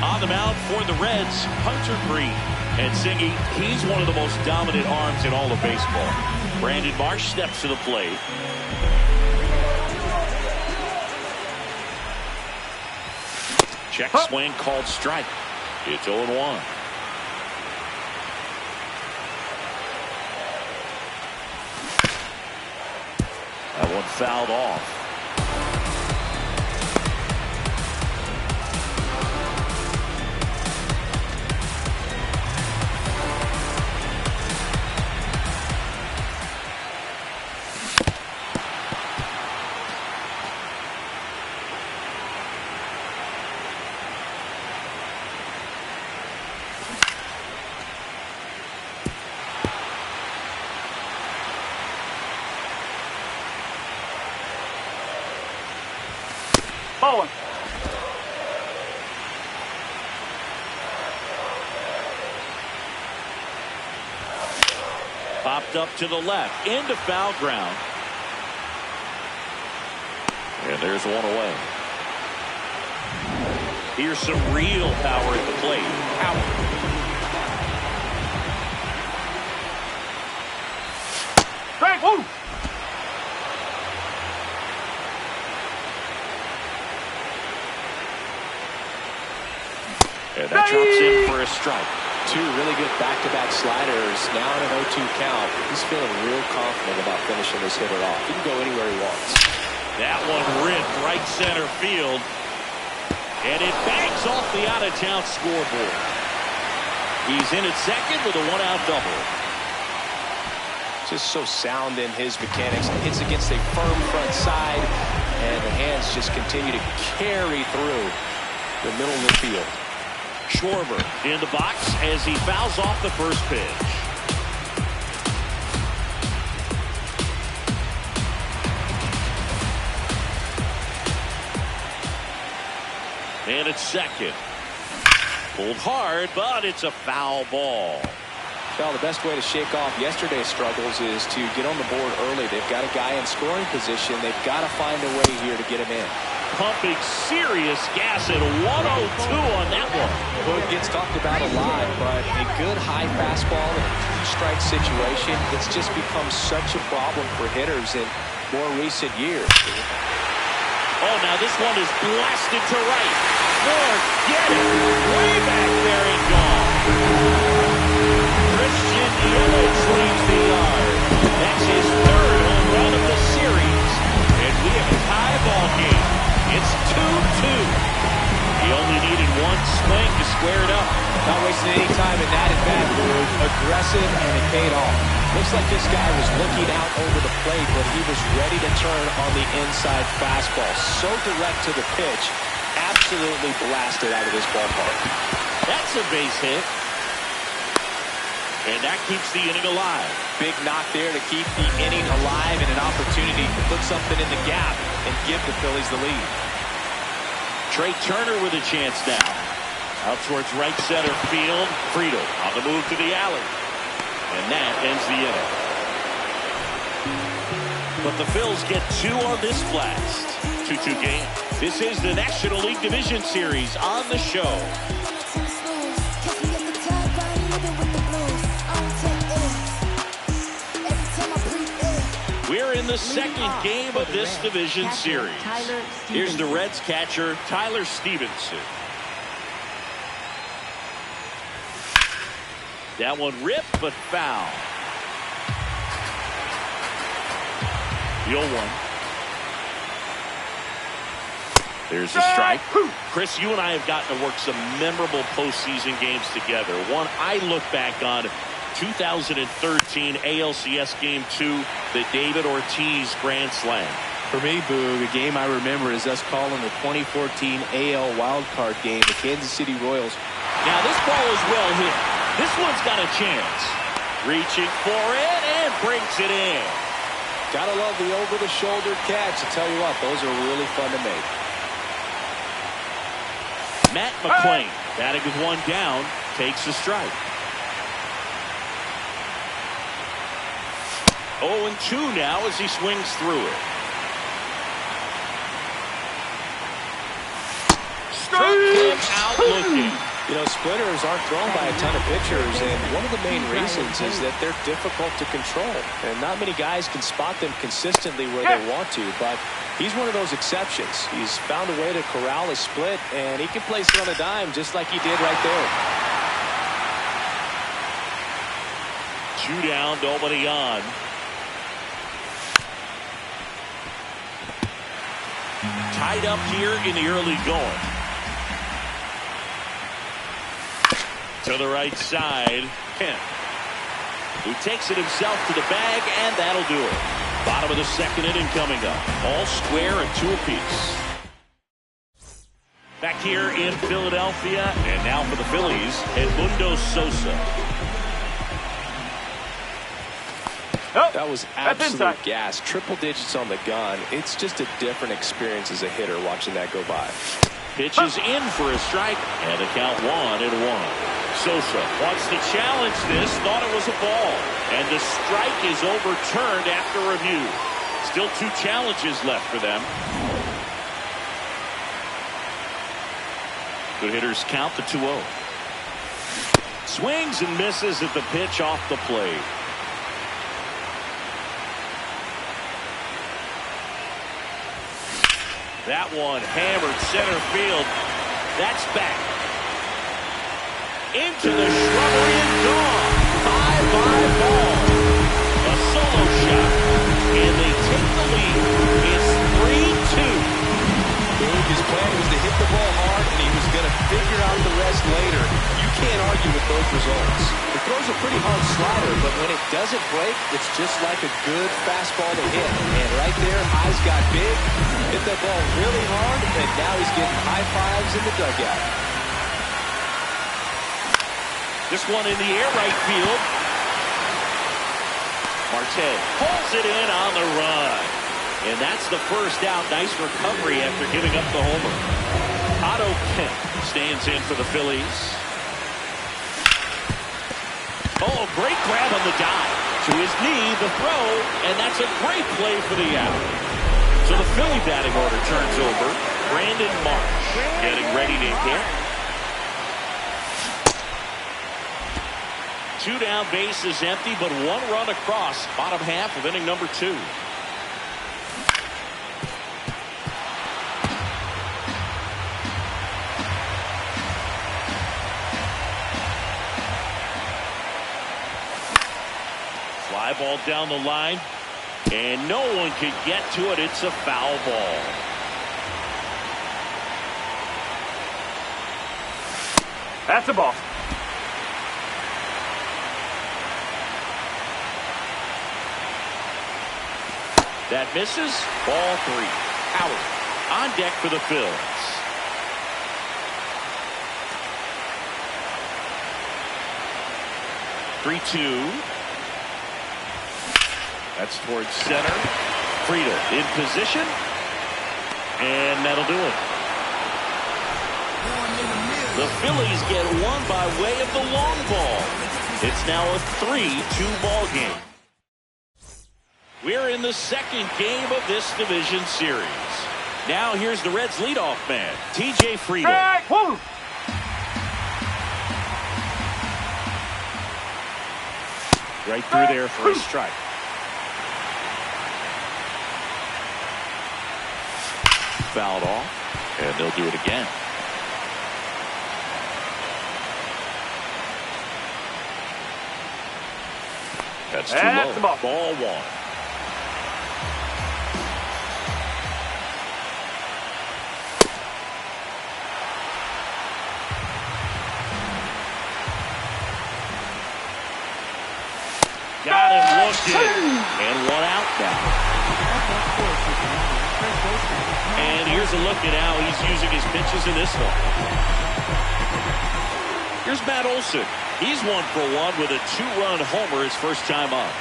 On the mound for the Reds, Hunter Green. And Singy, he's one of the most dominant arms in all of baseball. Brandon Marsh steps to the plate. Check swing called strike. It's 0-1. That one fouled off. Bowling. Popped up to the left into foul ground. And there's 1 away. Here's some real power at the plate. Power. Oh! And that drops in for a strike. Two really good back-to-back sliders. Now in an 0-2 count. He's feeling real confident about finishing this hitter off. He can go anywhere he wants. That one ripped right center field. And it bangs off the out-of-town scoreboard. He's in at second with a one-out double. Just so sound in his mechanics. Hits against a firm front side. And the hands just continue to carry through the middle of the field. Schwarber in the box as he fouls off the first pitch. And it's second. Pulled hard, but it's a foul ball. Well, the best way to shake off yesterday's struggles is to get on the board early. They've got a guy in scoring position. They've got to find a way here to get him in. Pumping serious gas at 102 on that one. Well, it gets talked about a lot, but a good high fastball in a strike situation, it's just become such a problem for hitters in more recent years. Oh, now this one is blasted to right. Forget it. Way back there and gone. Christian Yelich leads the yard. That's his third home run of the series. And we have a tie ball game. It's 2-2. He only needed one swing to square it up. Not wasting any time in that at-bat move. Aggressive, and it paid off. Looks like this guy was looking out over the plate, but he was ready to turn on the inside fastball. So direct to the pitch. Absolutely blasted out of this ballpark. That's a base hit. And that keeps the inning alive. Big knock there to keep the inning alive and an opportunity to put something in the gap and give the Phillies the lead. Trey Turner with a chance now. Out towards right center field. Friedel on the move to the alley. And that ends the inning. But the Phils get two on this blast. 2-2 game. This is the National League Division Series on the show. We're in the second game of this division series. Here's the Reds catcher, Tyler Stevenson. That one ripped, but foul. The 0-1. There's a strike. Chris, you and I have gotten to work some memorable postseason games together. One I look back on, 2013 ALCS Game 2, the David Ortiz Grand Slam. For me, Boog, the game I remember is us calling the 2014 AL wildcard game, the Kansas City Royals. Now this ball is well hit. This one's got a chance. Reaching for it and brings it in. Gotta love the over-the-shoulder catch. I tell you what, those are really fun to make. Matt McClain, batting with one down, takes the strike. 0-2 now as he swings through it. Struck him out looking. You know, splitters aren't thrown by a ton of pitchers, and one of the main reasons is that they're difficult to control. And not many guys can spot them consistently where they want to, but he's one of those exceptions. He's found a way to corral a split, and he can place it on a dime just like he did right there. 2 down, nobody on. Tied up here in the early going. To the right side, Kemp, who takes it himself to the bag, and that'll do it. Bottom of the second inning coming up. All square at 2 apiece. Back here in Philadelphia, and now for the Phillies, Edmundo Sosa. That was absolute gas. Triple digits on the gun. It's just a different experience as a hitter watching that go by. Pitches in for a strike, and the count 1-1. Sosa wants to challenge this, thought it was a ball, and the strike is overturned after review. Still 2 challenges left for them. Good hitters count the 2-0. Swings and misses at the pitch off the plate. That one hammered center field. That's back. Into the shrubbery and gone. Bye-bye ball. A solo shot. And they take the lead. It's 3-2. His plan was to hit the ball hard, and he was going to figure out the rest later. You can't argue with those results. It throws a pretty hard slider, but when it doesn't break, it's just like a good fastball to hit. And right there, eyes got big, hit that ball really hard, and now he's getting high fives in the dugout. This one in the air right field. Marte pulls it in on the run. And that's the first out. Nice recovery after giving up the homer. Otto Kemp stands in for the Phillies. Oh, great grab on the dive. To his knee, the throw, and that's a great play for the out. So the Philly batting order turns over. Brandon Marsh getting ready to hit. 2 down, bases empty, but 1 run across. Bottom half of inning number 2. Fly ball down the line, and no one could get to it. It's a foul ball. That's a ball. That misses. Ball 3. Howard on deck for the Phils. (3-2). That's towards center. Friedel in position. And that'll do it. The Phillies get one by way of the long ball. It's now a 3-2 ball game. We're in the second game of this division series. Now here's the Reds leadoff man, TJ Friedel. Hey, woo! Right through there for a strike. Fouled off, and they'll do it again. That's too low. Ball 1. Got him looking, and 1 out now. And here's a look at how he's using his pitches in this one. Here's Matt Olson. He's 1 for 1 with a 2-run homer his first time up.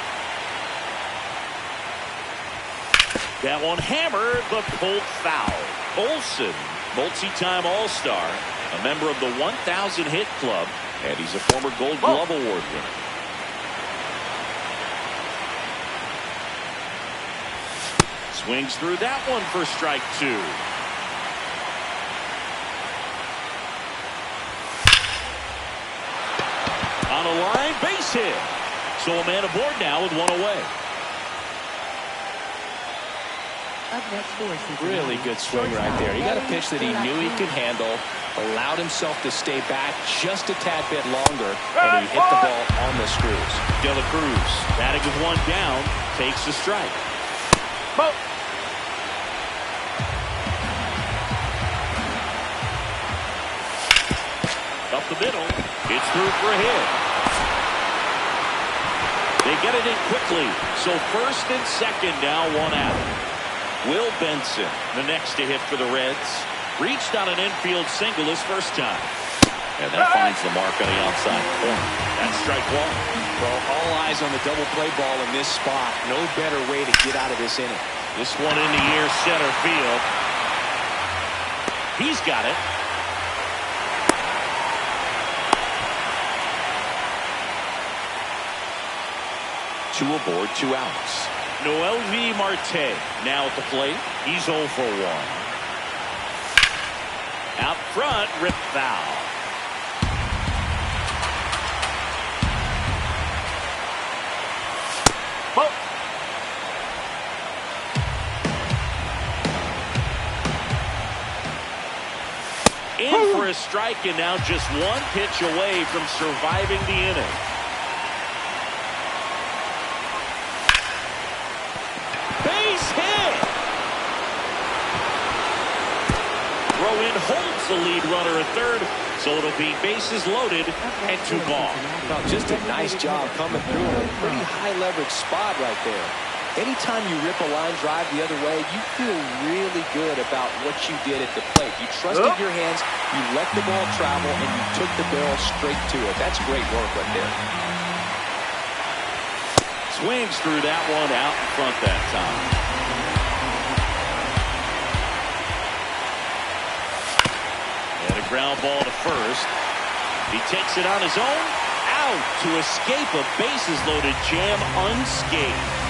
That one hammered, but pulled foul. Olson, multi-time All-Star, a member of the 1,000 hit club, and he's a former Gold Glove Award winner. Swings through that one for strike 2. On a line, base hit. So a man aboard now with 1 away. Up next for Really good swing right there. He got a pitch that he knew he could handle, allowed himself to stay back just a tad bit longer, and he hit the ball on the screws. De La Cruz, batting with 1 down, takes the strike. Boat. Up the middle, it's through for a hit. They get it in quickly, so first and second now 1 out. Will Benson, the next to hit for the Reds, reached on an infield single his first time. And that finds the mark on the outside corner. That's strike 1. Well, all eyes on the double play ball in this spot. No better way to get out of this inning. This one in the air center field. He's got it. Two aboard, 2 outs. Noelvi Marte now at the plate. He's 0 for 1. Out front, rip foul. for a strike, and now just one pitch away from surviving the inning. Base hit. Throw in holds the lead runner at third, so it'll be bases loaded and 2 gone. Well, just a nice job coming through in a pretty high leverage spot right there. Anytime you rip a line drive the other way, you feel really good about what you did at the plate. You trusted your hands, you let the ball travel, and you took the barrel straight to it. That's great work right there. Swings through that one out in front that time. And a ground ball to first. He takes it on his own. Out to escape a bases-loaded jam unscathed.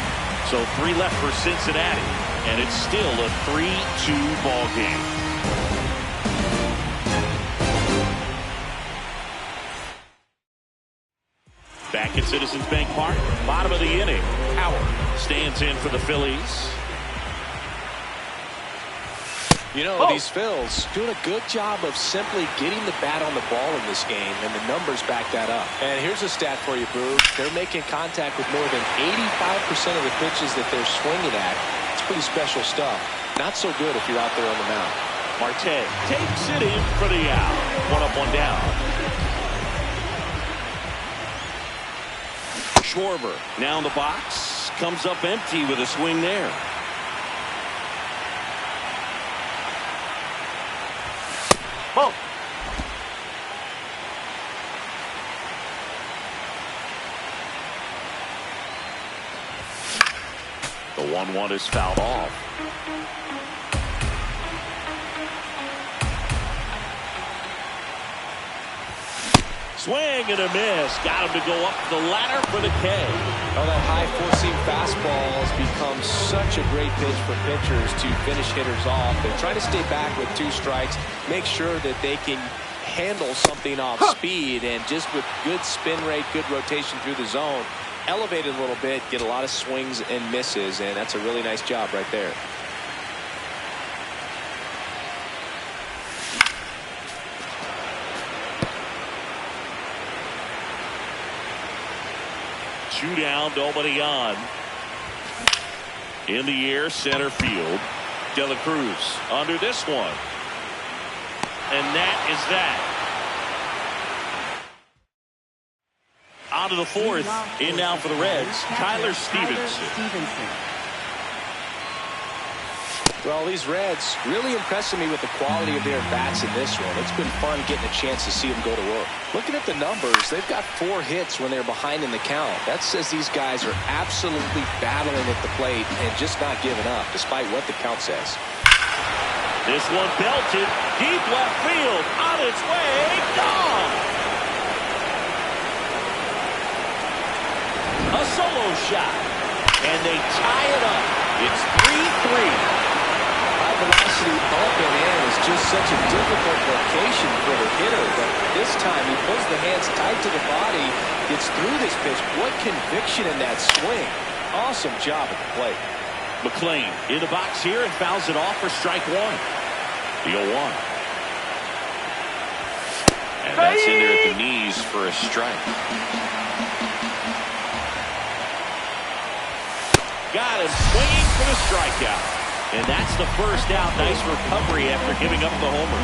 So 3 left for Cincinnati, and it's still a 3-2 ball game. Back at Citizens Bank Park, bottom of the inning. Howard stands in for the Phillies. You know, these Phils doing a good job of simply getting the bat on the ball in this game, and the numbers back that up. And here's a stat for you, Boo. They're making contact with more than 85% of the pitches that they're swinging at. It's pretty special stuff. Not so good if you're out there on the mound. Marte takes it in for the out. 1 up, 1 down. Schwarber now in the box. Comes up empty with a swing there. Ball. The 1-1 is fouled off. Swing and a miss. Got him to go up the ladder for the K. Oh, that high four-seam fastball has become such a great pitch for pitchers to finish hitters off. They're trying to stay back with 2 strikes, make sure that they can handle something off speed, and just with good spin rate, good rotation through the zone, elevate it a little bit, get a lot of swings and misses, and that's a really nice job right there. Two down, nobody on. In the air, center field. De La Cruz under this one. And that is that. On to the 4th. In now for the Reds, Tyler Stevenson. Well, these Reds really impressing me with the quality of their bats in this one. It's been fun getting a chance to see them go to work. Looking at the numbers, they've got 4 hits when they're behind in the count. That says these guys are absolutely battling at the plate and just not giving up, despite what the count says. This one belted deep left field, on its way, gone. A solo shot, and they tie it up. It's 3-3. Velocity up and in is just such a difficult location for the hitter, but this time he pulls the hands tight to the body, gets through this pitch. What conviction in that swing. Awesome job at the plate. McClain in the box here and fouls it off for strike 1. The 0-1. And that's in there at the knees for a strike. Got him swinging for the strikeout. And that's the first out. Nice recovery after giving up the homer.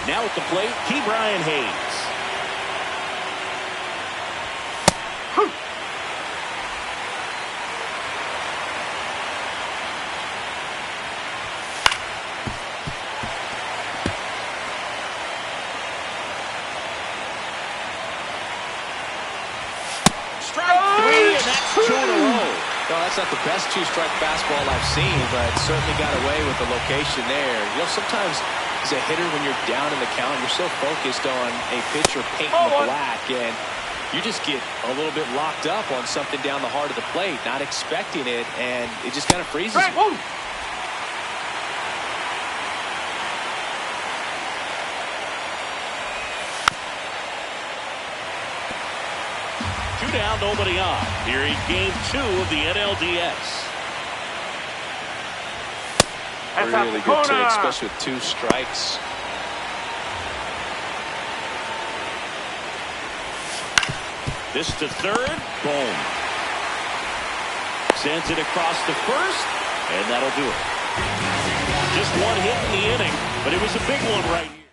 Now at the plate, Ke'Bryan Hayes. Strike 3, and that's 2 in a row. No, that's not the best 2-strike fastball I've seen, but certainly got away with the location there. You know, sometimes as a hitter, when you're down in the count, you're so focused on a pitcher painting the black, and you just get a little bit locked up on something down the heart of the plate, not expecting it, and it just kind of freezes you. Down, nobody on. Here in game 2 of the NLDS. Really good take, especially with 2 strikes. This to third. Boom. Sends it across to first, and that'll do it. Just one hit in the inning, but it was a big one right here.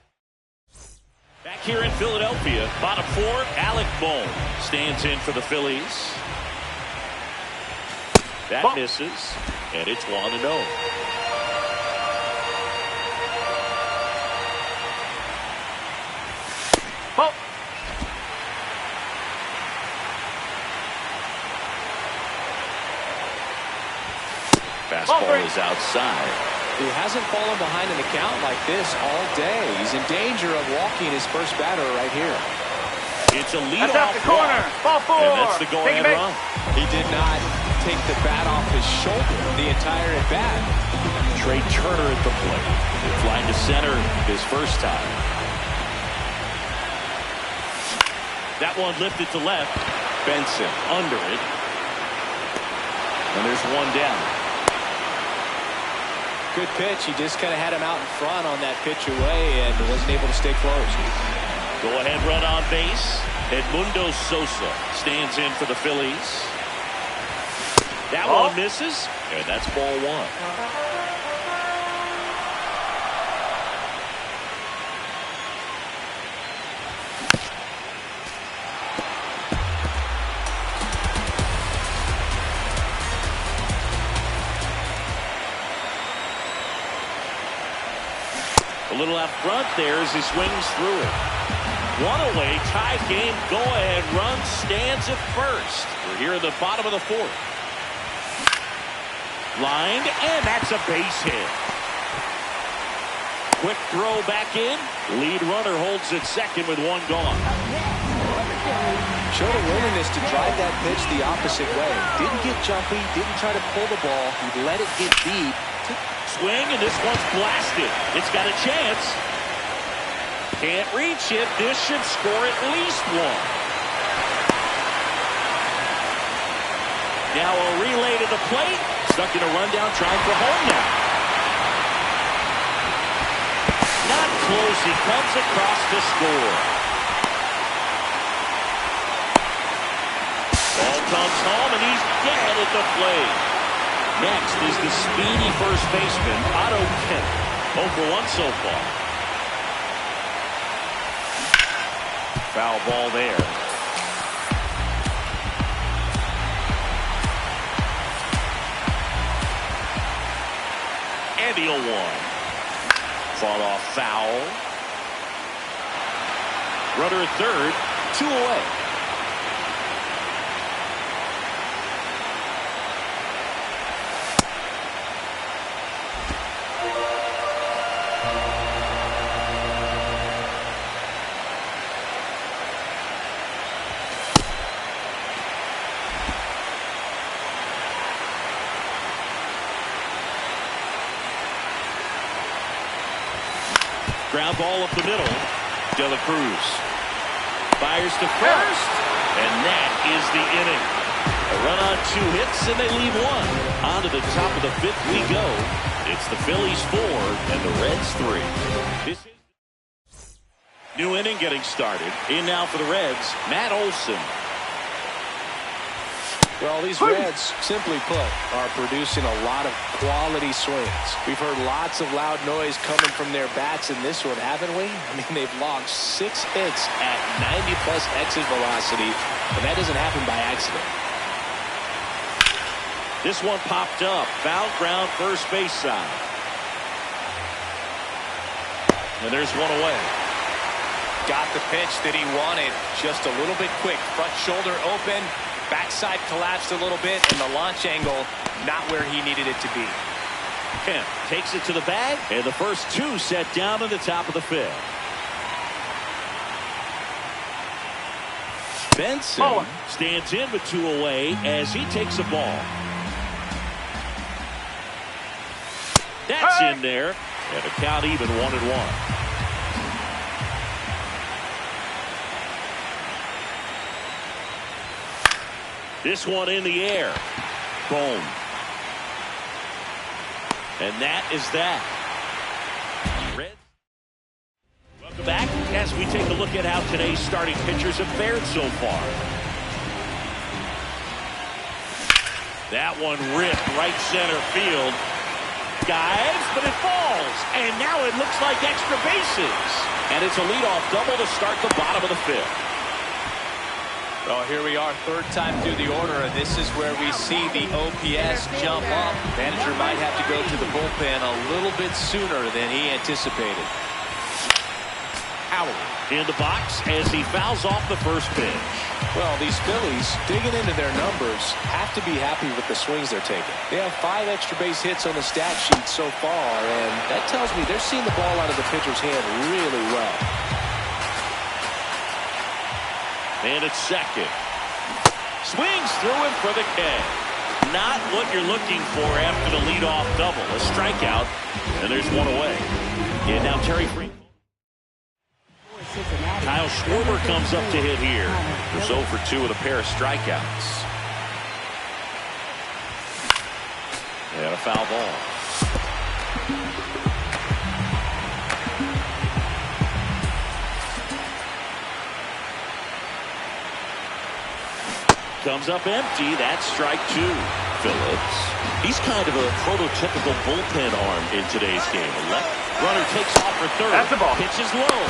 Back here in Philadelphia, bottom four, Alec Bohm stands in for the Phillies. That misses, and it's 1-0. Fastball is outside. He hasn't fallen behind in the count like this all day. He's in danger of walking his first batter right here. It's a leadoff corner. Ball four. And that's the go-ahead run. He did not take the bat off his shoulder the entire at-bat. Trey Turner at the plate. Flying to center his first time. That one lifted to left. Benson under it. And there's one down. Good pitch. He just kind of had him out in front on that pitch away and wasn't able to stay close. Go-ahead run on base. Edmundo Sosa stands in for the Phillies. That one misses, and that's ball one. A little out front there as he swings through it. One away, tie game, go-ahead run stands at first. We're here in the bottom of the fourth. Lined, and that's a base hit. Quick throw back in. Lead runner holds at second with one gone. Showed a willingness to drive that pitch the opposite way. Didn't get jumpy, didn't try to pull the ball. He let it get deep. Swing, and this one's blasted. It's got a chance. Can't reach it. This should score at least one. Now a relay to the plate. Stuck in a rundown, trying for home now. Not close. He comes across to score. Ball comes home, and he's dead at the plate. Next is the speedy first baseman, Otto Kemp. 0 for 1 so far. Foul ball there. And the 0-1. Fought off foul. Runner at third, 2 away. Ground ball up the middle. De La Cruz fires to first, and that is the inning. A run on 2 hits, and they leave one. On to the top of the 5th we go. It's the Phillies 4 and the Reds 3. This is new inning getting started. In now for the Reds, Matt Olson. Well, these Reds, simply put, are producing a lot of quality swings. We've heard lots of loud noise coming from their bats in this one, haven't we? I mean, they've logged 6 hits at 90-plus exit velocity, and that doesn't happen by accident. This one popped up. Foul ground, first base side. And there's one away. Got the pitch that he wanted. Just a little bit quick. Front shoulder open. Backside collapsed a little bit, and the launch angle not where he needed it to be. Kemp takes it to the bag, and the first 2 set down in the top of the 5th. Benson stands in with 2 away as he takes a ball. That's in there, and a count even 1-1. This one in the air. Boom. And that is that. Red. Welcome back as we take a look at how today's starting pitchers have fared so far. That one ripped right center field. Dives, but it falls. And now it looks like extra bases. And it's a leadoff double to start the bottom of the fifth. Well, here we are, third time through the order, and this is where we see the OPS jump up. Manager might have to go to the bullpen a little bit sooner than he anticipated. Howard in the box as he fouls off the first pitch. Well, these Phillies, digging into their numbers, have to be happy with the swings they're taking. They have 5 extra base hits on the stat sheet so far, and that tells me they're seeing the ball out of the pitcher's hand really well. And it's second. Swings through it for the K. Not what you're looking for after the leadoff double. A strikeout, and there's one away. And now Terry Freeman. Kyle Schwarber comes up to hit here. He's 0 for 2 with a pair of strikeouts. And a foul ball. Comes up empty. That's strike 2. Phillips. He's kind of a prototypical bullpen arm in today's game. A left runner takes off for third. That's the ball. Pitches low.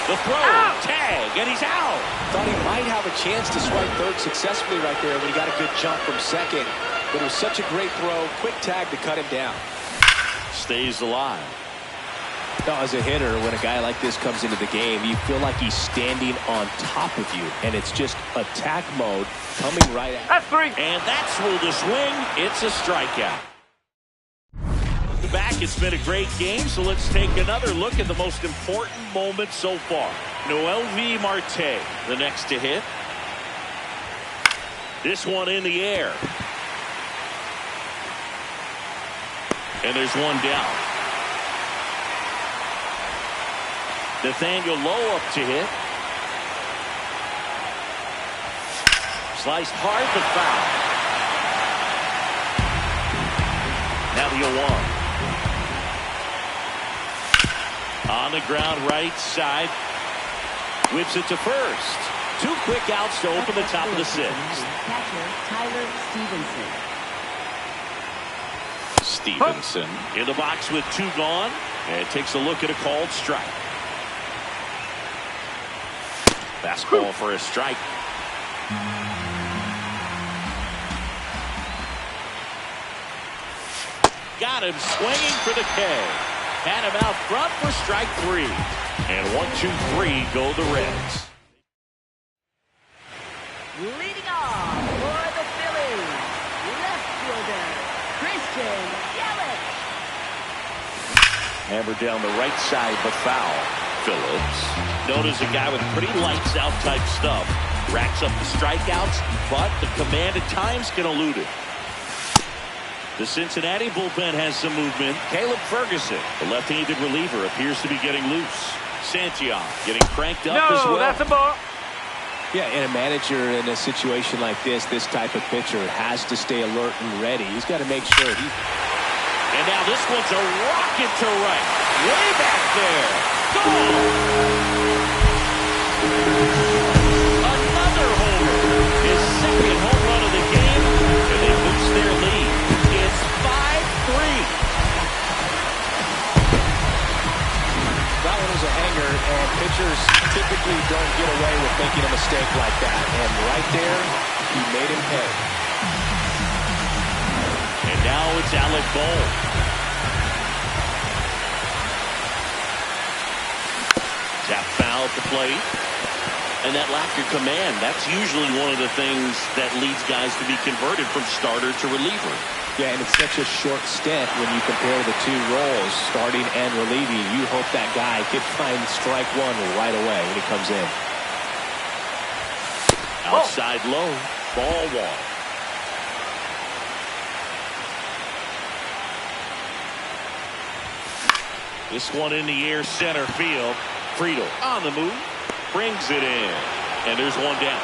The throw. Out. Tag. And he's out. Thought he might have a chance to swipe third successfully right there when he got a good jump from second. But it was such a great throw. Quick tag to cut him down. Stays alive. Now, as a hitter, when a guy like this comes into the game, you feel like he's standing on top of you, and it's just attack mode coming right at you. That's 3. And that's ruled a swing. It's a strikeout. Back, it's been a great game, so let's take another look at the most important moment so far. Noelvi Marte, the next to hit. This one in the air. And there's one down. Nathaniel Lowe up to hit. Sliced hard but foul. Now the 0-1. On the ground right side. Whips it to first. 2 quick outs to open the top of the 6th. Catcher Tyler Stevenson. Stevenson in the box with 2 gone. And takes a look at a called strike. Fastball for a strike. Got him swinging for the K. Had him out front for strike 3. And 1, 2, 3 go the Reds. Leading off for the Phillies, left fielder Christian Yelich. Hammered down the right side, but foul. Phillips, known as a guy with pretty lights out type stuff, racks up the strikeouts, but the command at times can elude it. The Cincinnati bullpen has some movement. Caleb Ferguson, the left-handed reliever, appears to be getting loose. Santiago getting cranked up as well. No, that's a ball. Yeah, and a manager in a situation like this type of pitcher has to stay alert and ready. He's got to make sure he... And now this one's a rocket to right. Way back there. Goal! Another homer. His second home run of the game. And they boost their lead. It's 5-3. That one was a hanger, and pitchers typically don't get away with making a mistake like that. And right there, he made him pay. And now it's Alec Bohm. Tap foul at the plate. And that lack of command, that's usually one of the things that leads guys to be converted from starter to reliever. Yeah, and it's such a short stint when you compare the 2 roles, starting and relieving. You hope that guy can find strike 1 right away when he comes in. Outside low, ball 1. This one in the air, center field. Friedel on the move, brings it in, and there's one down.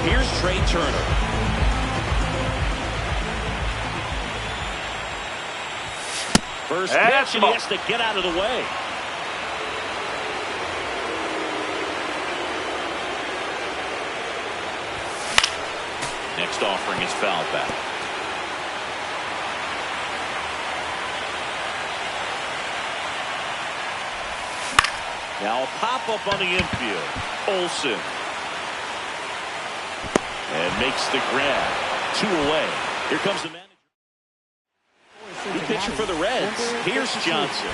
Here's Trey Turner. First pitch, and he has to get out of the way. Next offering is foul back. Now a pop-up on the infield. Olsen. And makes the grab. 2 away. Here comes the manager. New pitcher for the Reds. Here's Johnson.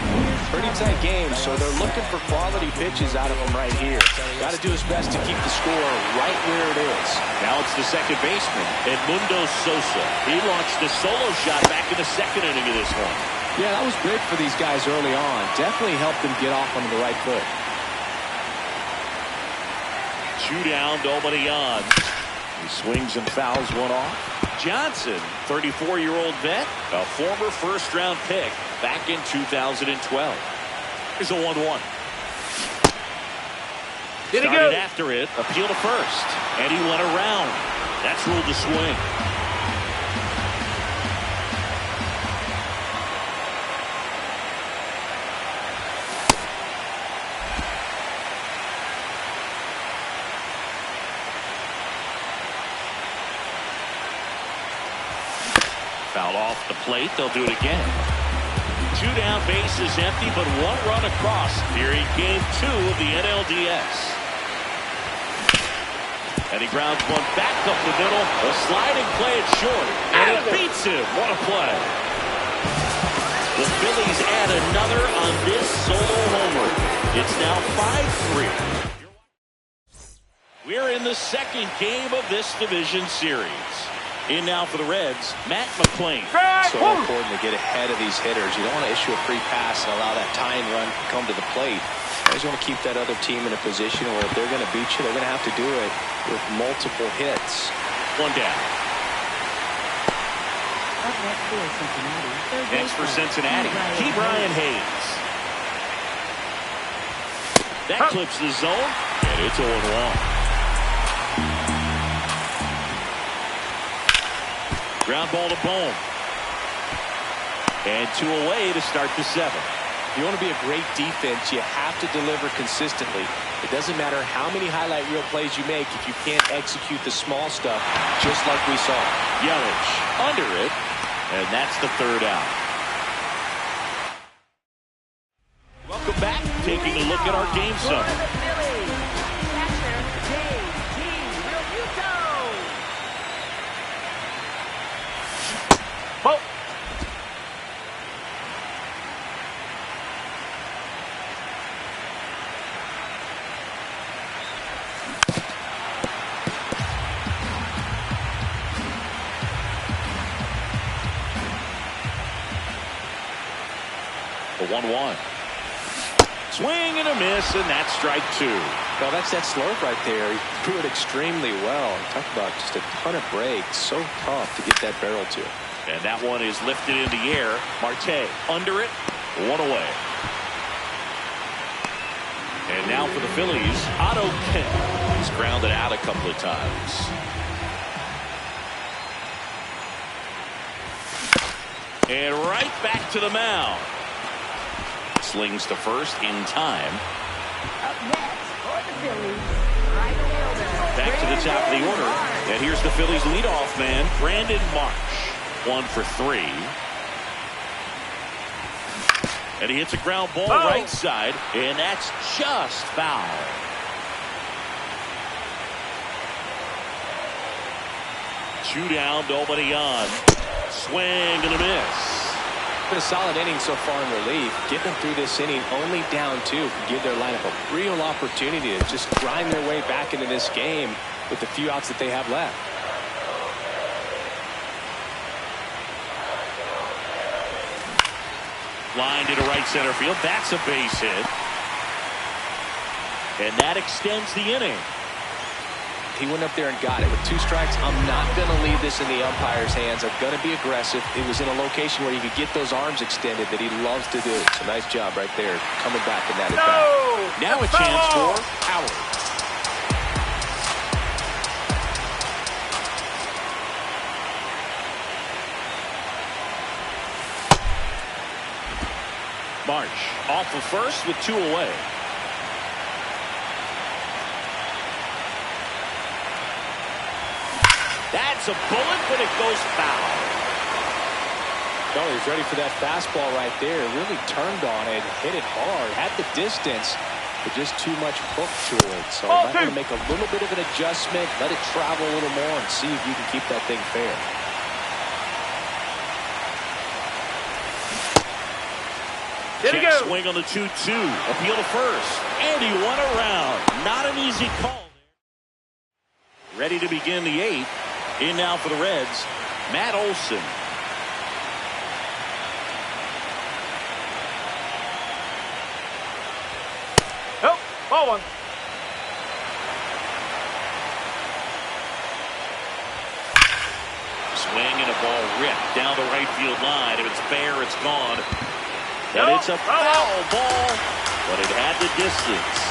Pretty tight game, so they're looking for quality pitches out of him right here. Got to do his best to keep the score right where it is. Now it's the second baseman, Edmundo Sosa. He launched a solo shot back in the second inning of this one. Yeah, that was big for these guys early on. Definitely helped them get off on the right foot. 2 down, nobody on. He swings and fouls one off. Johnson, 34-year-old vet, a former first-round pick back in 2012. Here's a 1-1. Started after it, appeal to first, and he went around. That's ruled a swing. Foul off the plate. They'll do it again. 2 down, bases empty, but 1 run across here in game 2 of the NLDS. And he grounds one back up the middle. A sliding play at short. And it beats him. What a play. The Phillies add another on this solo homer. It's now 5-3. We're in the second game of this division series. In now for the Reds, Matt McClain. So important to get ahead of these hitters. You don't want to issue a free pass and allow that tying run to come to the plate. You always want to keep that other team in a position where if they're going to beat you, they're going to have to do it with multiple hits. 1 down. Up next for Cincinnati. Next for Cincinnati, Brian Hayes. That clips the zone, and it's 0-1. Ground ball to Bohm. And 2 away to start the 7th. If you want to be a great defense, you have to deliver consistently. It doesn't matter how many highlight reel plays you make if you can't execute the small stuff, just like we saw. Yelich under it, and that's the 3rd out. Welcome back. Taking a look at our game summary. The 1-1. Swing and a miss, and that's strike 2. Well, that's that slurve right there. He threw it extremely well. Talk about just a ton of breaks. So tough to get that barrel to. And that one is lifted in the air. Marte under it, 1 away. And now for the Phillies, Otto Kemp. He's grounded out a couple of times. And right back to the mound. Slings to first in time. Up next for the Phillies, right fielder. Back to the top of the order. And here's the Phillies leadoff man, Brandon Marsh. 1 for 3. And he hits a ground ball right side, and that's just foul. Two down, nobody on. Swing and a miss. Been a solid inning so far in relief. Getting them through this inning only down 2 can give their lineup a real opportunity to just grind their way back into this game with the few outs that they have left. Line to right center field. That's a base hit. And that extends the inning. He went up there and got it. With 2 strikes, I'm not going to leave this in the umpire's hands. I'm going to be aggressive. It was in a location where he could get those arms extended that he loves to do. So nice job right there, coming back in that at-bat. Now a chance for Howard. March off of first with 2 away. That's a bullet, but it goes foul. No, he's ready for that fastball right there. Really turned on it, hit it hard, had the distance, but just too much hook to it. So might want to make a little bit of an adjustment, let it travel a little more, and see if you can keep that thing fair. Check swing on the 2-2. Appeal to first. And he went around. Not an easy call. Ready to begin the 8th. In now for the Reds, Matt Olson. Oh, ball one. Swing and a ball ripped down the right field line. If it's fair, it's gone. And it's a foul ball, but it had the distance.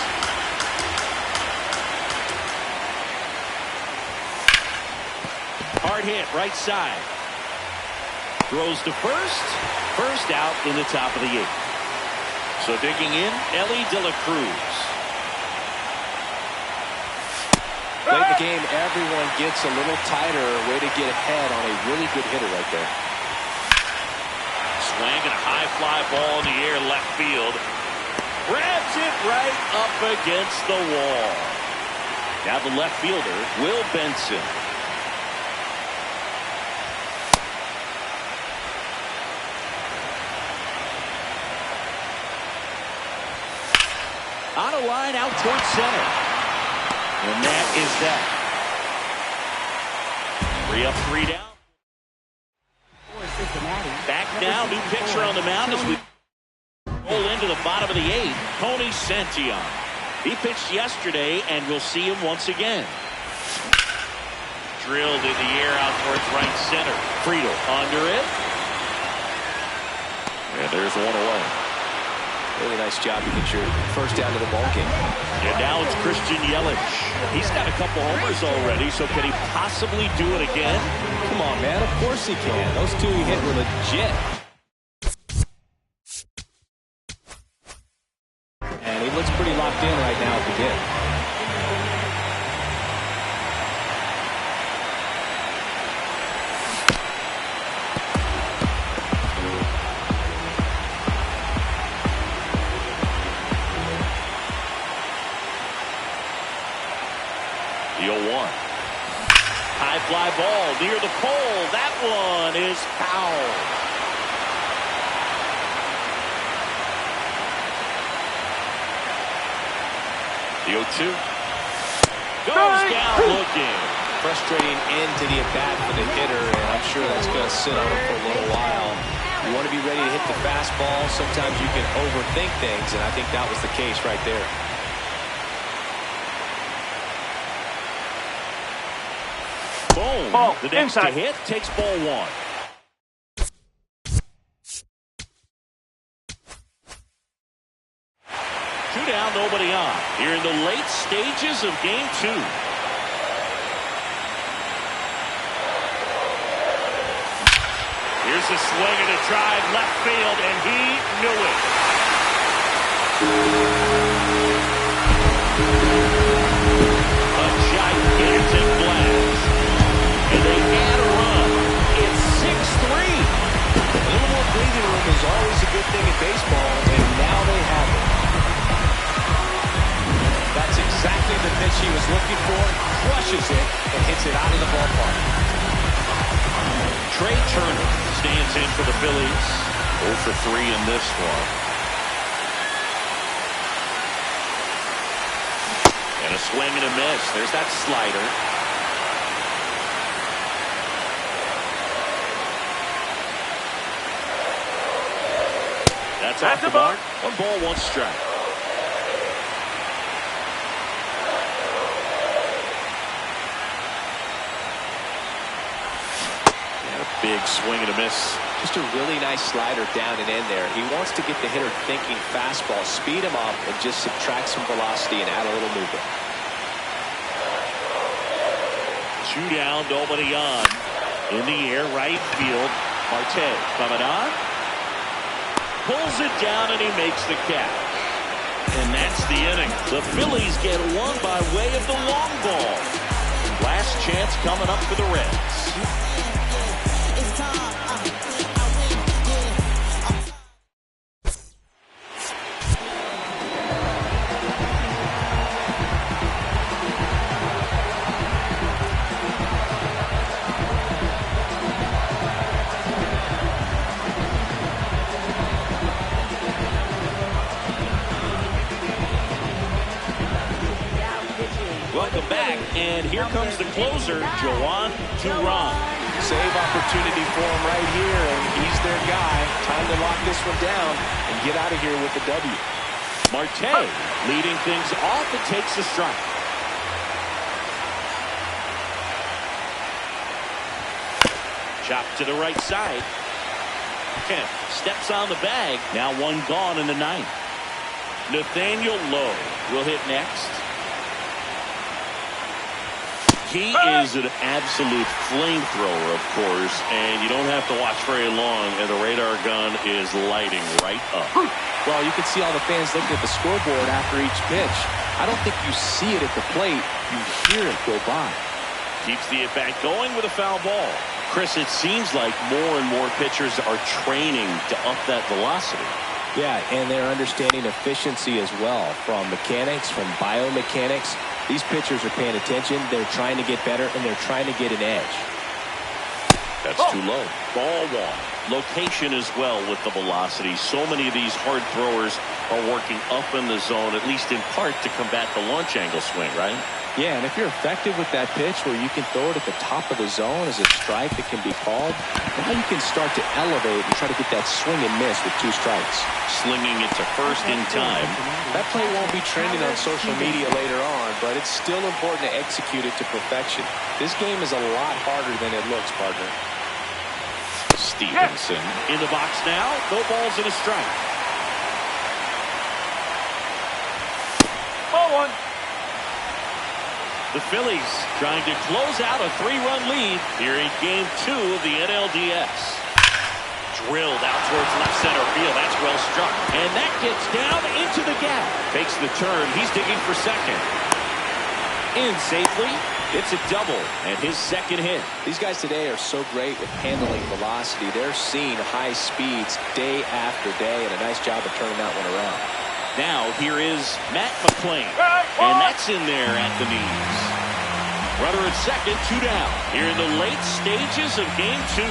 Hard hit, right side. Throws to first. First out in the top of the 8th. So digging in, Ellie De La Cruz. Late in the game, everyone gets a little tighter. Way to get ahead on a really good hitter right there. Swing and a high fly ball in the air left field. Grabs it right up against the wall. Now the left fielder, Will Benson. On a line out towards center. And that is that. 3 up, 3 down. Back now, new pitcher on the mound as we roll into the bottom of the 8th. Tony Santillan. He pitched yesterday, and we'll see him once again. Drilled in the air out towards right center. Friedel under it. And there's one away. Really nice job to get your first down to the ball game. And now it's Christian Yelich. He's got a couple homers already, so can he possibly do it again? Come on, man. Of course he can. Those two he hit were legit. And he looks pretty locked in right now at the hit. The 0-1. High fly ball near the pole. That one is foul. The 0-2. Goes down looking. Frustrating end to the at-bat for the hitter, and I'm sure that's going to sit on him for a little while. You want to be ready to hit the fastball. Sometimes you can overthink things, and I think that was the case right there. Boom. Ball The next inside. to hit takes ball 1. Two down, nobody on. Here in the late stages of game 2. Here's a swing and a drive left field, and he knew it. A gigantic blast. And they add a run. It's 6-3. A little more breathing room is always a good thing in baseball, and now they have it. That's exactly the pitch he was looking for. Crushes it and hits it out of the ballpark. Trey Turner stands in for the Phillies. 0 for 3 in this one. And a swing and a miss. There's that slider. That's off the mark. 1 ball, 1 strike. Big swing and a miss. Just a really nice slider down and in there. He wants to get the hitter thinking fastball, speed him up, and just subtract some velocity and add a little movement. 2 down, nobody on. In the air, right field. Marte coming on. Pulls it down, and he makes the catch. And that's the inning. The Phillies get one by way of the long ball. Last chance coming up for the Reds. Welcome back, and here comes the closer, Juan Turan. Save opportunity for him right here, and he's their guy. Time to lock this one down and get out of here with the W. Marte leading things off and takes the strike. Chop to the right side. Kemp steps on the bag. Now one gone in the ninth. Nathaniel Lowe will hit next. He is an absolute flamethrower, of course, and you don't have to watch very long, and the radar gun is lighting right up. Well, you can see all the fans looking at the scoreboard after each pitch. I don't think you see it at the plate. You hear it go by. Keeps the at-bat going with a foul ball. Chris, it seems like more and more pitchers are training to up that velocity. Yeah, and they're understanding efficiency as well, from mechanics, from biomechanics. These pitchers are paying attention. They're trying to get better, and they're trying to get an edge. That's too low. Ball one. Location as well with the velocity. So many of these hard throwers are working up in the zone, at least in part to combat the launch angle swing, right? Yeah, and if you're effective with that pitch where you can throw it at the top of the zone as a strike that can be called, now you can start to elevate and try to get that swing and miss with 2 strikes. Slinging it to first in time. That play won't be trending on social media later on, but it's still important to execute it to perfection. This game is a lot harder than it looks, partner. Stevenson in the box now. No balls and a strike. Ball 1. The Phillies trying to close out a 3-run lead here in Game 2 of the NLDS. Drilled out towards left center field. That's well struck. And that gets down into the gap. Takes the turn. He's digging for second. In safely. It's a double and his second hit. These guys today are so great with handling velocity. They're seeing high speeds day after day, and a nice job of turning that one around. Now here is Matt McClain, and that's in there at the knees. Runner at second, 2 down. Here in the late stages of Game 2.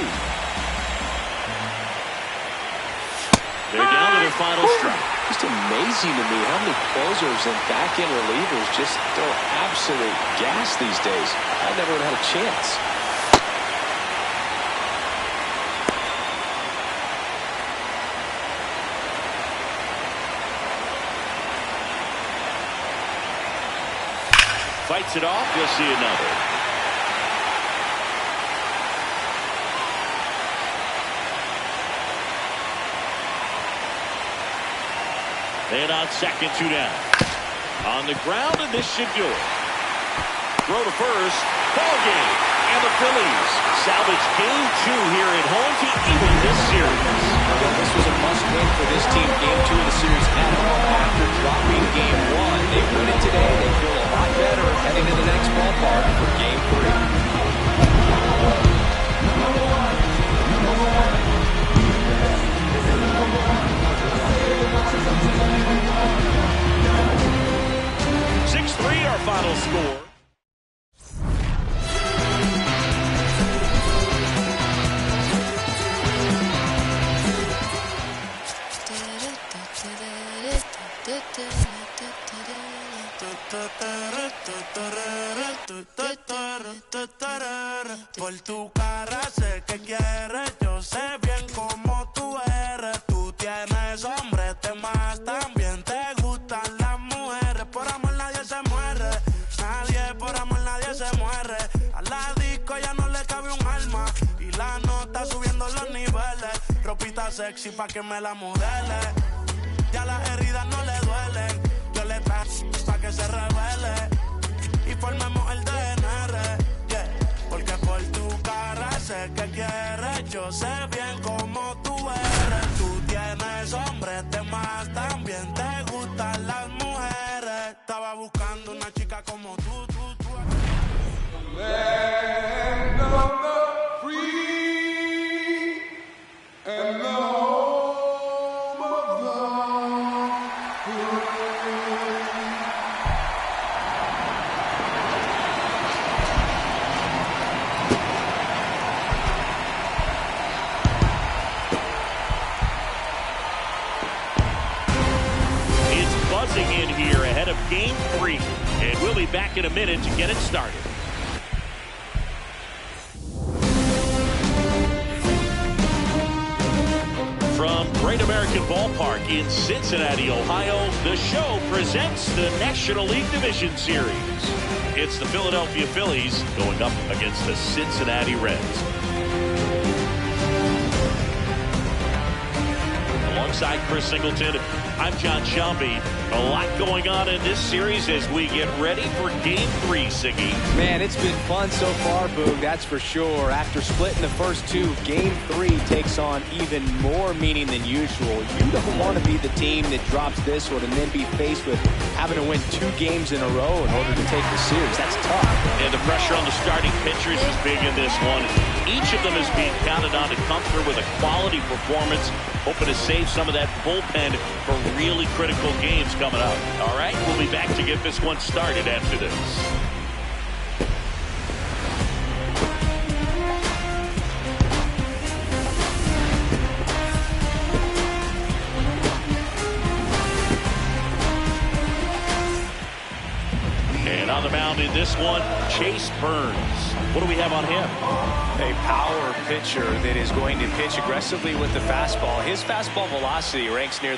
They're down to their final strike. Just amazing to me how many closers and back-end relievers just throw absolute gas these days. I never would have had a chance. Fights it off. We'll see another. And on second, 2 down. On the ground, and this should do it. Throw to first. Ball game. And the Phillies salvage Game 2 here at home to even this series. Well, this was a must-win for this team. Game 2 of the series at home after dropping Game 1. They win it today. They feel a lot better heading to the next ballpark for Game 3. Our final score. Por tu cara sé que quieres, yo sé bien cómo tú eres. Tú tienes hombres, temas, también te gustan las mujeres. Por amor nadie se muere, nadie por amor nadie se muere. A la disco ya no le cabe un alma y la nota subiendo los niveles. Ropita sexy pa' que me la modele, ya las heridas no le duelen. Yo le traje pa' que se revele y formemos el DNR, yeah. Porque por tu cara sé que quieres, yo sé bien cómo tú eres. Tú tienes hombres, temas, también te gustan las mujeres. Estaba buscando una chica como tú. be back in a minute to get it started. From Great American Ballpark in Cincinnati, Ohio, the show presents the National League Division Series. It's the Philadelphia Phillies going up against the Cincinnati Reds. Alongside Chris Singleton, I'm John Shelby. A lot going on in this series as we get ready for Game 3, Siggy. Man, it's been fun so far, Boog, that's for sure. After splitting the first two, Game 3 takes on even more meaning than usual. You don't want to be the team that drops this one and then be faced with having to win 2 games in a row in order to take the series. That's tough. And the pressure on the starting pitchers is big in this one. Each of them is being counted on to come through with a quality performance, hoping to save some of that bullpen for really critical games coming up. All right, we'll be back to get this one started after this. And on the mound in this one, Chase Burns. What do we have on him? A power pitcher that is going to pitch aggressively with the fastball. His fastball velocity ranks near